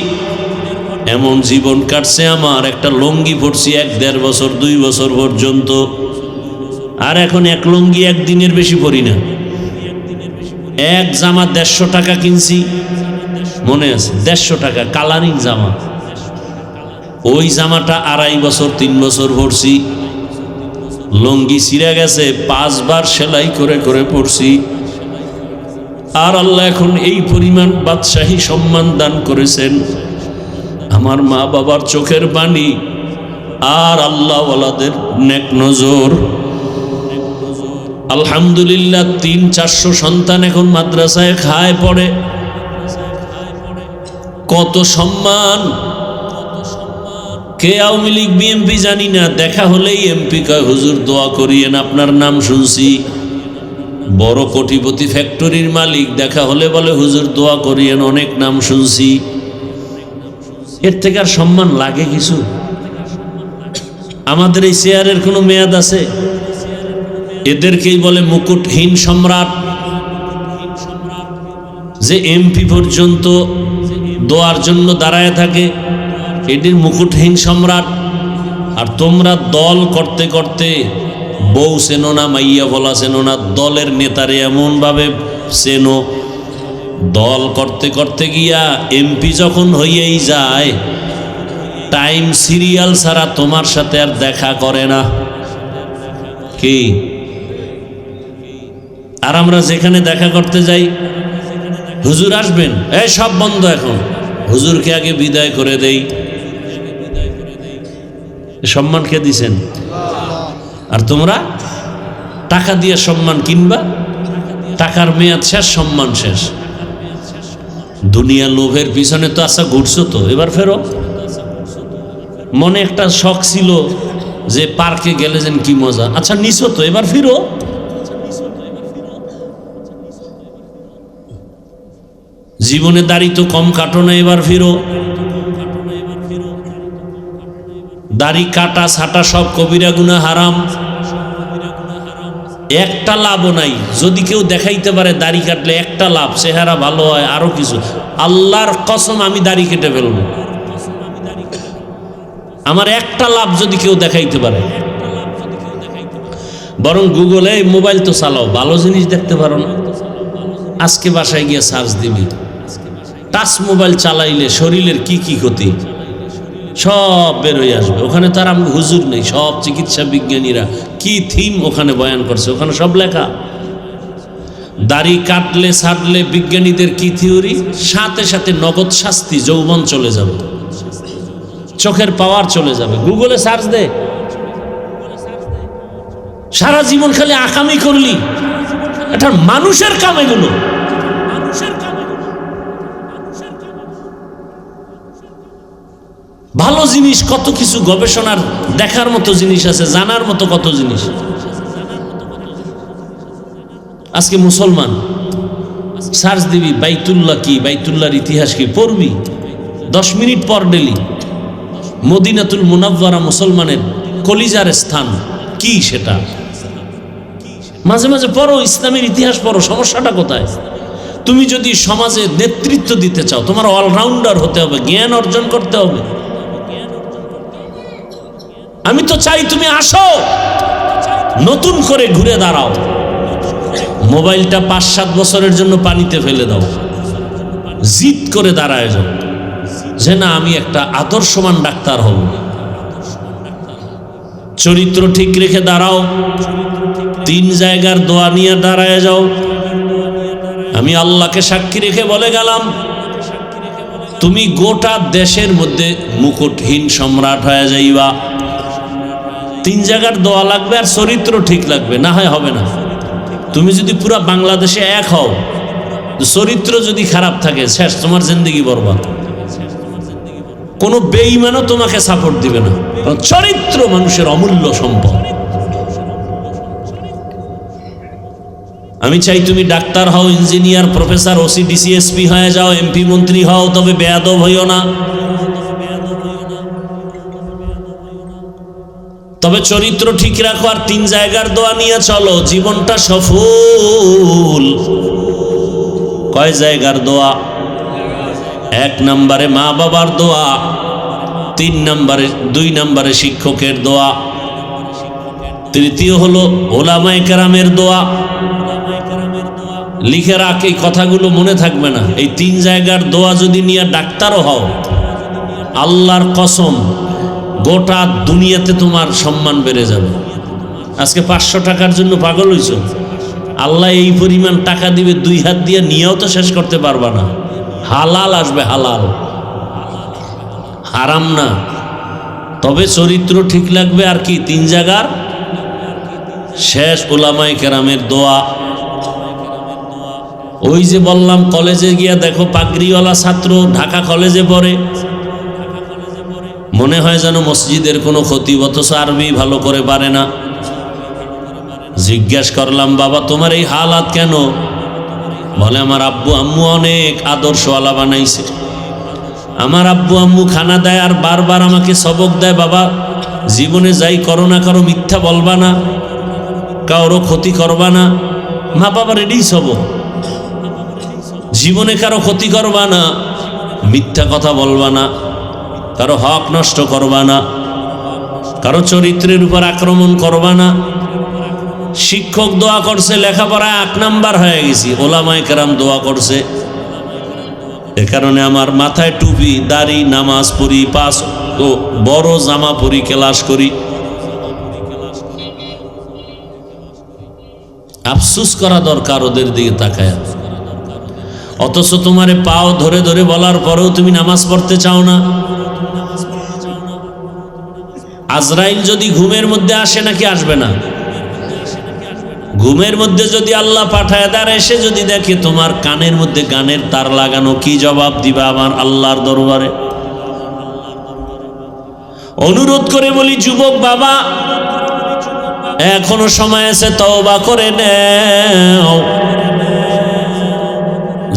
এমন জীবন কাটছে আমার, একটা লুঙ্গি পরছি 1-1.5 বছর 2 বছর পর্যন্ত, আর এখন এক লুঙ্গি একদিনের বেশি পরি না। এক জামা 150 টাকা কিনছি, মনে আছে? 150 টাকা কালারিং জামা। ওই জামাটা 2.5 বছর 3 বছর পরছি। লুঙ্গি ছিঁড়ে গেছে, 5 বার সেলাই করে করে পরছি। আর আল্লাহ এখন এই পরিমাণ বাদশাহী সম্মান দান করেছেন। আমার মা বাবার চোখের পানি আর আল্লাহ ওয়ালাদের নেক নজর। আলহামদুলিল্লাহ 300-400 সন্তান এখন মাদ্রাসায় খায় পড়ে। কত সম্মান! কে আওয়ামী লীগ বিএমপি জানি না, দেখা হলেই এমপি কয় হুজুর দোয়া করিয়েন, আপনার নাম শুনছি। বড় কোটিপতি ফ্যাক্টরির মালিক, দেখা হলে বলে হুজুর দোয়া করিয়েন, অনেক নাম শুনছি। এর থেকে আর সম্মান লাগে কিছু? আমাদের এই চেয়ারের কোনো মেয়াদ আছে? এদেরকেই বলে মুকুটহীন সম্রাট। যে এমপি পর্যন্ত দোয়ার জন্য দাঁড়ায় থাকে, এদের মুকুটহীন সম্রাট। আর তোমরা দল করতে করতে বউ চেনো না, মাইয়া বলা চেনো না, দলের নেতারে এমন ভাবে চেনো দল করতে করতে গিয়া এমপি যখন হইয়াই যায়, টাইম সিরিয়াল ছাড়া তোমার সাথে আর দেখা করে না। কি আর আমরা যেখানে দেখা করতে যাই, হুজুর আসবেন, এই সব বন্ধ এখন, হুজুরকে আগে বিদায় করে দেই। সম্মান কে দিছেন? আর তোমরা টাকা দিয়ে সম্মান কিনবা, টাকার মেয়াদ শেষ, সম্মান শেষ। দুনিয়া লোভের পিছনে তো আচ্ছা ঘুরছো, তো এবার ফেরো। মনে একটা শখ ছিল যে পার্কে গেলে যেন কি মজা, আচ্ছা নিছো তো, এবার ফিরো। জীবনে দাড়ি তো কম কাটো না, এবার ফিরো। দাড়ি কাটা ছাটা সব কবিরা গুনাহ, হারাম। একটা লাভও নাই। যদি কেউ দেখাইতে পারে দাড়ি কাটলে একটা লাভ, চেহারা ভালো হয়, আরো কিছু, আল্লাহর কসম আমি দাড়ি কেটে ফেলবো। আমার একটা লাভ যদি কেউ দেখাইতে পারে, বরং গুগলে মোবাইল তো চালাও, ভালো জিনিস দেখতে পারো না? আজকে বাসায় গিয়ে সার্চ দিবি, টাচ মোবাইল চালাইলে শরীরের কি কি ক্ষতি সব বের হয়ে আসবে। ওখানে তার আমি হুজুর নেই, সব চিকিৎসা বিজ্ঞানীরা কি থিম ওখানে বয়ান করছে, ওখানে সব লেখা। দাড়ি কাটলে ছাড়লে বিজ্ঞানীদের কি থিওরি, সাথে সাথে নগদ শাস্তি, যৌবন চলে যাবে, চোখের পাওয়ার চলে যাবে। গুগলে সার্চ দে, সারা জীবন খালি আকামি করলি, এটা মানুষের কাম এগুলো। ভালো জিনিস কত কিছু, গবেষণার দেখার মতো জিনিস আছে, জানার মতো কত জিনিস। আজকে মুসলমান সার্চ দিবি বাইতুল্লাহ কি, বাইতুল্লাহর ইতিহাস কি, পড়বি 10 মিনিট পর ডেলি। মদিনাতুল মুনাওয়ারা মুসলমানের কলিজার স্থান, কি সেটা মাঝে মাঝে পড়ো, ইসলামের ইতিহাস পড়ো। সমস্যাটা কোথায়? তুমি যদি সমাজে নেতৃত্ব দিতে চাও, তোমার অলরাউন্ডার হতে হবে, জ্ঞান অর্জন করতে হবে। আমি তো চাই তুমি আসো, নতুন করে ঘুরে দাঁড়াও। মোবাইলটা 5-7 বছরের জন্য পানিতে ফেলে দাও, জিদ করে দাঁড়ায় যাও যে না আমি একটা আদর্শমান ডাক্তার হব। চরিত্র ঠিক রেখে দাঁড়াও, 3 জায়গার দোয়া নিয়ে দাঁড়ায় যাও। আমি আল্লাহকে সাক্ষী রেখে বলে গেলাম, তুমি গোটা দেশের মধ্যে মুকুটহীন সম্রাট হয়ে যাইবা। 3 জায়গার দোয়া লাগবে আর চরিত্র ঠিক লাগবে, না হয় হবে না। তুমি যদি পুরা বাংলাদেশে এক হও, চরিত্র যদি খারাপ থাকে, শেষ, তোমার জিন্দেগি বরবাদ। কোনো বেঈমানও তোমাকে সাপোর্ট দিবে না, কারণ চরিত্র মানুষের অমূল্য সম্পদ। আমি চাই তুমি ডাক্তার হও, engineer, professor, OC, DC, SP হয়ে যাও, এমপি, মন্ত্রী হও, তবে বেয়াদব হইও না। তবে চরিত্র ঠিক রাখো আর 3 জায়গার দোয়া নিয়ে চলো, জীবনটা সফল। কয় জায়গার দোয়া? 1 নম্বরে মা বাবার দোয়া, 2 নম্বরে শিক্ষকের দোয়া, তৃতীয় হলো ওলামায়ে কেরামের দোয়া। লিখে রাখ, এই কথাগুলো মনে থাকবে না। এই 3 জায়গার দোয়া যদি নিয়ে ডাক্তারও হও, আল্লাহর কসম গোটা দুনিয়াতে তোমার সম্মান বেড়ে যাবে। আজকে 500 টাকার জন্য পাগল হইছ, আল্লাহ এই পরিমাণ টাকা দিবে, 2 হাত দিয়ে নিয়েও তো শেষ করতে পারবা না। হালাল আসবে, হালাল, হারাম না। তবে চরিত্র ঠিক লাগবে আর কি, 3 জায়গার শেষ ওলামায়ে কেরামের দোয়া। ওই যে বললাম, কলেজে গিয়া দেখো পাগড়িওয়ালা ছাত্র ঢাকা কলেজে পড়ে, মনে হয় যেন মসজিদের কোনো খতিব, অথচ আরবি ভালো করে পারে না। জিজ্ঞাসা করলাম, বাবা তোমার এই হালাত কেন? বলে আমার আব্বু আম্মু অনেক আদর্শওয়ালা বানাইছে। আমার আব্বু আম্মু খানা দেয় আর বারবার আমাকে সবক দেয়, বাবা জীবনে যাই করো না করো মিথ্যা বলবা না, কারো ক্ষতি করবা না। মা বাবার এটাই সবক, জীবনে কারো ক্ষতি করবা না, মিথ্যা কথা বলবা না, কারো হক নষ্ট করবা না, কারো চরিত্রের উপর আক্রমণ করবা না। শিক্ষক দোয়া করছে, লেখাপড়ায় 1 নাম্বার হয়ে গেছি। ওলামায়ে কেরাম দোয়া করছে, এ কারণে আমার মাথায় টুপি, দাড়ি, নামাজ পড়ি, পাঁচ ও বড় জামা পরি, ক্লাস করি। আফসুস করা দরকার ওদের দিকে তাকায়। অথচ তোমারে পাও ধরে ধরে বলার পরেও তুমি নামাজ পড়তে চাও না। আজরাইল যদি ঘুমের মধ্যে আসে নাকি আসবে না? ঘুমের মধ্যে যদি আল্লাহ পাঠায় দেয়, এসে যদি দেখে তোমার কানের মধ্যে গানের তার লাগানো, কি জবাব দিবা আমার আল্লাহর দরবারে? অনুরোধ করে বলি, যুবক বাবা, এখনো সময় আছে, তওবা করে নাও।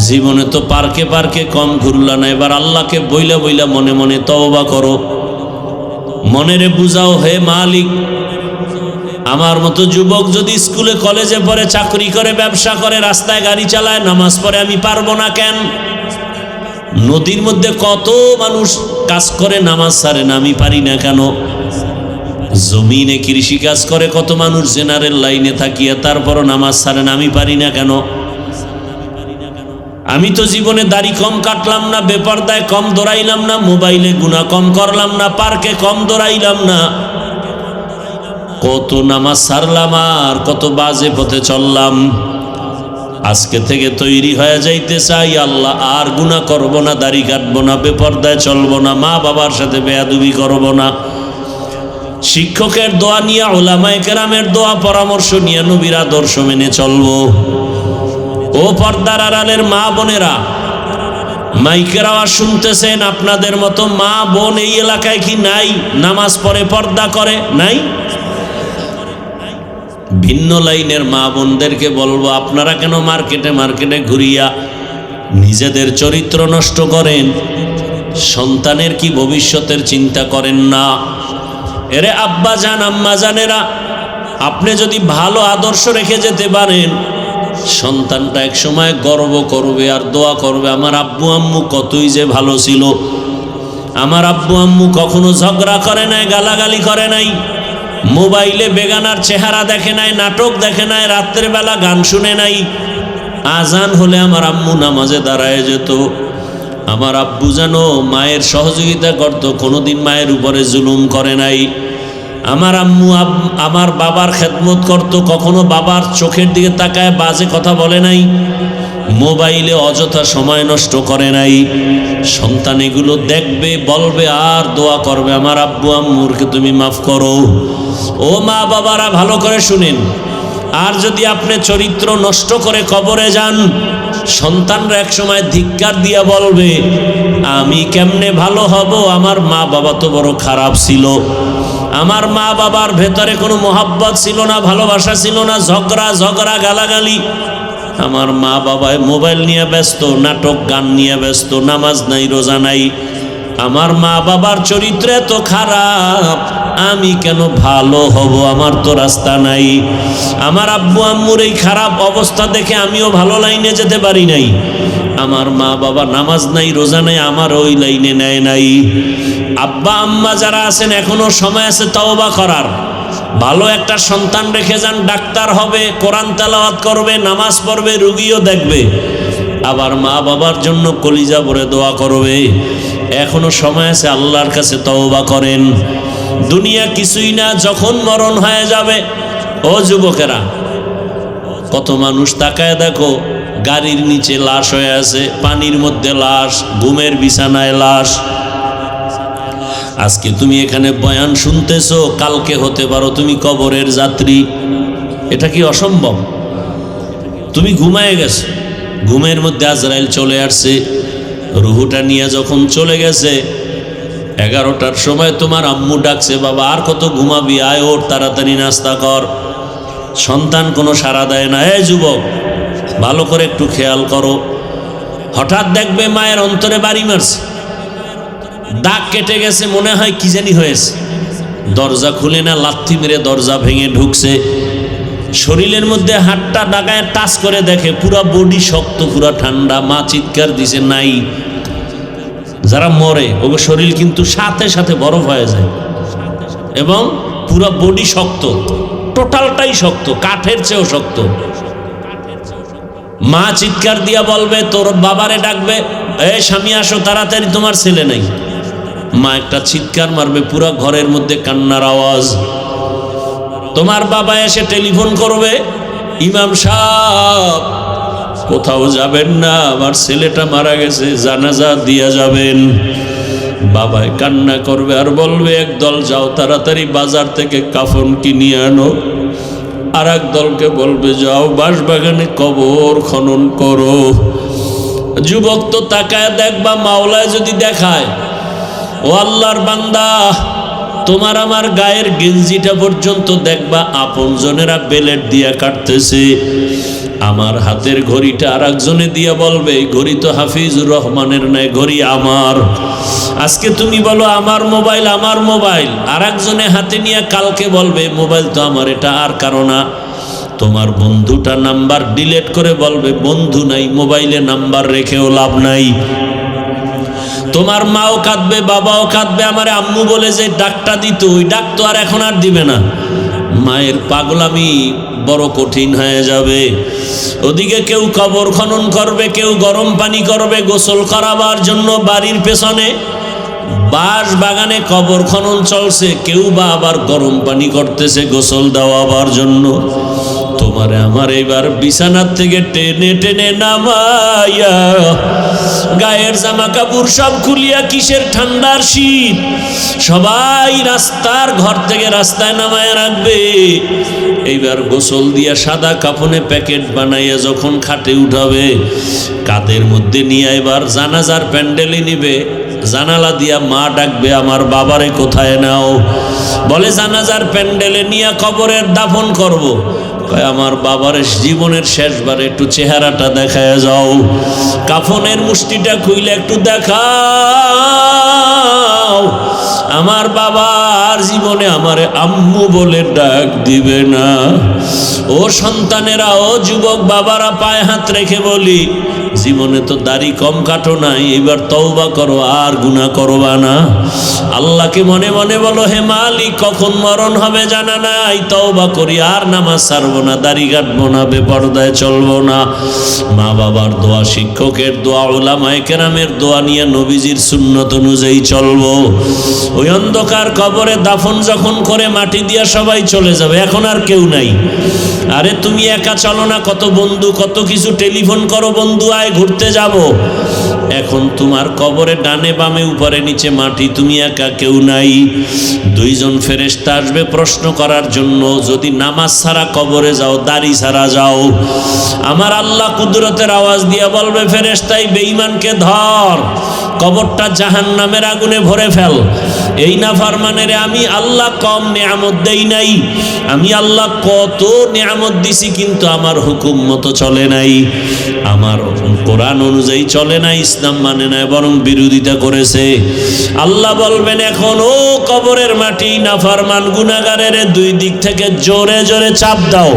জীবনে তো পার্কে পার্কে কম ঘুরলা না, এবার আল্লাহকে বইলা বইলা মনে মনে তওবা করো। মনেরে বুঝাও, হে মালিক, আমার মতো যুবক যদি স্কুলে কলেজে পড়ে, চাকরি করে, ব্যবসা করে, রাস্তায় গাড়ি চালায়, নামাজ পড়ে, আমি পারবো না কেন? নদীর মধ্যে কত মানুষ কাজ করে, নামাজ ছাড়ে না, আমি পারি না কেন? জমিনে কৃষি কাজ করে কত মানুষ, জেনারেল লাইনে থাকিয়া তারপরও নামাজ ছাড়ে না, আমি পারি না কেন? আমি তো জীবনে দাড়ি কম কাটলাম না, বেপরদায় কম দৌড়াইলাম না, মোবাইলে গুনাহ কম করলাম না, পার্কে কম দৌড়াইলাম না, কত নামাজ ছাড়লাম আর কত বাজে পথে চললাম। আজকে থেকে তৈরি হয়ে যাইতে চাই, আল্লাহ আর গুনাহ করব না, দাড়ি কাটবো না, বেপরদায় চলবো না, মা বাবার সাথে বেয়াদবি করব না। শিক্ষকের দোয়া নিয়ে, উলামায়ে কেরামের দোয়া পরামর্শ নিয়ে নবীর আদর্শ মেনে চলবো। ও পর্দার আড়ালের মা বোনেরা, মাইকের আওয়াজ শুনতেছেন, আপনাদের মতো মা বোন এই এলাকায় কি নাই? নামাজ পড়ে, পর্দা করে? নাই? ভিন্ন লাইনের মা বোনদেরকে বলবো, আপনারা কেন মার্কেটে মার্কেটে ঘুরিয়া নিজেদের চরিত্র নষ্ট করেন? সন্তানের কি ভবিষ্যতের চিন্তা করেন না? এরে আব্বা জান, আম্মা জানেরা, আপনি যদি ভালো আদর্শ রেখে যেতে পারেন, সন্তানটা এক সময় গর্ব করবে আর দোয়া করবে, আমার আব্বু আম্মু কতই যে ভালো ছিল, আমার আব্বু আম্মু কখনো ঝগড়া করে নাই, গালাগালি করে নাই, মোবাইলে বেগানার চেহারা দেখে নাই, নাটক দেখে নাই, রাত্রের বেলা গান শুনে নাই, আজান হলে আমার আম্মু নামাজে দাঁড়ায় যেত, আমার আব্বু যেন মায়ের সহযোগিতা করত, কোনোদিন মায়ের উপরে জুলুম করে নাই, আমার আম্মু আমার বাবার খেদমত করত, কখনো বাবার চোখের দিকে তাকায় বাজে কথা বলে নাই, মোবাইলে অযথা সময় নষ্ট করে নাই। সন্তান এগুলো দেখবে, বলবে আর দোয়া করবে, আমার আব্বু আম্মুরকে তুমি মাফ করো। ও মা বাবারা, ভালো করে শুনেন, আর যদি আপনি চরিত্র নষ্ট করে কবরে যান, সন্তানরা এক সময় ধিক্কার দিয়া বলবে, আমি কেমনে ভালো হব, আমার মা বাবা তো বড় খারাপ ছিল, আমার মা বাবার ভেতরে কোনো মোহাব্বত ছিল না, ভালোবাসা ছিল না, ঝগড়া গালাগালি, আমার মা বাবায় মোবাইল নিয়ে ব্যস্ত, নাটক গান নিয়ে ব্যস্ত, নামাজ নাই, রোজা নাই, আমার মা বাবার চরিত্র এত খারাপ, আমি কেন ভালো হব, আমার তো রাস্তা নাই। আমার আব্বু আম্মুর এই খারাপ অবস্থা দেখে আমিও ভালো লাইনে যেতে পারি নাই, আমার মা বাবা নামাজ নাই, রোজা নাই, আমার ওই লাইনে নেয় নাই। আব্বা আম্মা যারা আছেন, এখনো সময় আছে তওবা করার। ভালো একটা সন্তান রেখে যান, ডাক্তার হবে, কোরআন তেলাওয়াত করবে, নামাজ পড়বে, রুগীও দেখবে, আবার মা বাবার জন্য কলিজা ভরে দোয়া করবে। এখনো সময় আছে, আল্লাহর কাছে তওবা করেন। দুনিয়া কিছুই না, যখন মরণ হয়ে যাবে। ও যুবকেরা, কত মানুষ তাকায় দেখো, গাড়ির নিচে লাশ হয়ে আছে, পানির মধ্যে লাশ, ঘুমের বিছানায় লাশ। আজকে তুমি এখানে বয়ান শুনতেছো, কালকে হতে পারো তুমি কবরের যাত্রী। এটা কি অসম্ভব? তুমি ঘুমায় গেছো, ঘুমের মধ্যে আজরাইল চলে আসছে, রুহুটা নিয়ে যখন চলে গেছে, 11টার সময় তোমার আম্মু ডাকছে, বাবা আর কত ঘুমাবি, আয় ওঠ, তাড়াতাড়ি নাস্তা কর। সন্তান কোনো সাড়া দেয় না। এই যুবক, ভালো করে একটু খেয়াল করো, হঠাৎ দেখবে মায়ের অন্তরে বাড়ি মারছে, দাগ কেটে গেছে, মনে হয় কি জানি হয়েছে, দরজা খুলে না, লাথি মেরে দরজা ভেঙে ঢুকছে, শরীরের মধ্যে হাতটা ডাকায় টাচ করে দেখে পুরা বডি শক্ত, পুরা ঠান্ডা। মা চিৎকার দিছে, নাই। যারা মরে ওকে শরীর কিন্তু সাথে সাথে বরফ হয়ে যায় এবং পুরা বডি শক্ত, টোটালটাই শক্ত, কাঠের চেয়েও শক্ত। মা চিৎকার দিয়া বলবে, তোর বাবারে ডাকবে, এই স্বামী আসো তাড়াতাড়ি, তোমার ছেলে নাই। মা একটা চিৎকার মারবে, পুরা ঘরের মধ্যে কান্নার আওয়াজ। তোমার বাবা এসে টেলিফোন করবে, ইমাম সাহেব কোথাও যাবেন না, আমার ছেলেটা মারা গেছে, জানাজা দিয়া যাবেন। বাবায় কান্না করবে আর বলবে, একদল যাও তাড়াতাড়ি বাজার থেকে কাফন কিনে আনো, আর এক দলকে বলবে যাও বাঁশবাগানে কবর খনন করো। যুবক তো তাকায় দেখবা, মাওলায় যদি দেখায়, ও আল্লাহর বান্দা, তোমার আমার গায়ের গেঞ্জিটা পর্যন্ত দেখবা আপনজনেরা বেলেট দিয়া কাটতেছে। আমার হাতের ঘড়িটা আর একজনে দিয়া বলবে, ঘড়ি তো হাফিজুর রহমানের নয়, ঘড়ি আমার। আজকে তুমি বলো আমার মোবাইল, আমার মোবাইল, আর একজনে হাতে নিয়ে কালকে বলবে মোবাইল তো আমার, এটা আর কারো না। তোমার বন্ধুটা নাম্বার ডিলিট করে বলবে বন্ধু নাই, মোবাইলে নাম্বার রেখেও লাভ নাই। তোমার মাও কাঁদবে, বাবাও কাঁদবে, আমার আম্মু বলে যে ডাকটা দিত, ওই ডাক তো আর এখন আর দিবে না। মায়ের পাগলামি বড় কঠিন হয়ে যাবে। ওদিকে কেউ কবর খনন করবে, কেউ গরম পানি করবে গোসল করাবার জন্য। বাড়ির পেছনে বাঁশ বাগানে কবর খনন চলছে, কেউ বা আবার গরম পানি করতেছে গোসল দেওয়াবার জন্য। তোমারে আমার এবার বিছানার থেকে টেনে টেনে নামাইয়া, গায়ের জামা কাপড় সব খুলিয়া, কিসের ঠান্ডার শীত, সবাই রাস্তার ঘর থেকে রাস্তায় নামায় রাখবে। এইবার গোসল দিয়া সাদা কাফনে প্যাকেট বানাইয়া যখন খাটে উঠাবে, কাঁধের মধ্যে নিয়ে এবার জানাজার প্যান্ডেলে নিবে। জানালা দিয়া মা ডাকবে, আমার বাবারে কোথায় নাও? বলে জানাজার প্যান্ডেলে নিয়ে কবরের দাফন করব। কয় আমার বাবার জীবনের শেষবারে একটু চেহারাটা দেখায় যাও, কাফনের মুষ্টিটা খুইলে একটু দেখাও। আমার বাবার জীবনে আমারে আম্মু বলে ডাক দিবে না। ও সন্তানেরা, ও যুবক বাবারা, পায়ে হাত রেখে বলি, জীবনে তো দাড়ি কম কাটো নাই, এবার তওবা করো, আর গুনাহ করবা না। আল্লাহকে মনে মনে বলো, হে মালিক, কখন মরণ হবে জানা নাই, তওবা করি, আর নামাজ ছাড়বো না, দাড়ি কাটবো না, বেপরদায় চলবো না। মা বাবার দোয়া, শিক্ষকের দোয়া, উলামায়ে কেরামের দোয়া নিয়ে নবীজির সুন্নত অনুযায়ী চলবো। ওই অন্ধকার কবরে দাফন যখন করে মাটি দিয়া সবাই চলে যাবে, এখন আর কেউ নাই। আরে তুমি একা চলো না, কত বন্ধু, কত কিছু টেলিফোন করো, বন্ধু আয় ঘুরতে যাব। এখন তোমার কবরে ডানে বামে উপরে নিচে মাটি, তুমি একা, কেউ নাই। দুইজন ফেরেশতা আসবে প্রশ্ন করার জন্য। যদি নামাজ ছাড়া কবরে যাও, দাড়ি ছাড়া যাও, আমার আল্লাহ কুদরতের আওয়াজ দিয়া বলবে, ফেরেশতাই বেঈমানকে ধর, কবরটা জাহান্নামের আগুনে ভরে ফেল। এই নাফরমানের আমি আল্লাহ কম নিয়ামত দেই নাই, আমি আল্লাহ কত নিয়ামত দিছি, কিন্তু আমার হুকুম মতো চলে নাই, আমার কোরআন অনুযায়ী চলে নাই, ইসলাম মানে নাই, বরং বিরোধিতা করেছে। আল্লাহ বলবেন, এখন ও কবরের মাটি, নাফরমান গুনাহগারের দুই দিক থেকে জোরে জোরে চাপ দাও।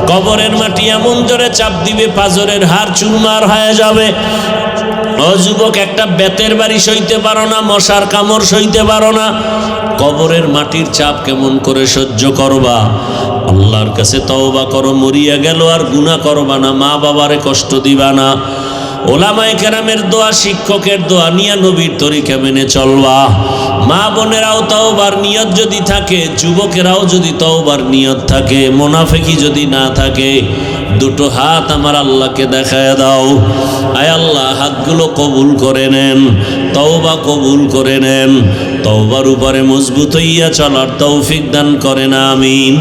কবরের মাটি এমন জোরে চাপ দিবে, পাঁজরের হাড় চুরমার হয়ে যাবে। ও যুবক, একটা বেতের বাড়ি সইতে পারো না, মশার কামড় সইতে পারো না, কবরের মাটির চাপ কেমন করে সহ্য করবা? আল্লাহর কাছে তওবা করো, মরিয়া গেল আর গুনাহ করবা না, মা বাবারে কষ্ট দিবা না। ওলামায়ে কেরামের দোয়া, শিক্ষকের দোয়া নিয়ে নবীর তরিকা মেনে চলবা। মা বোনেরাও তওবার নিয়ত যদি থাকে, যুবকেরাও যদি তওবার নিয়ত থাকে, মুনাফিকি যদি না থাকে, দুটো হাত আমার আল্লাহকে দেখায় দাও। আয় আল্লাহ, হাতগুলো কবুল করে নেন, তওবা কবুল করে নেন, তওবার উপরে মজবুত হইয়া চলার তৌফিক দান করেন, আমিন।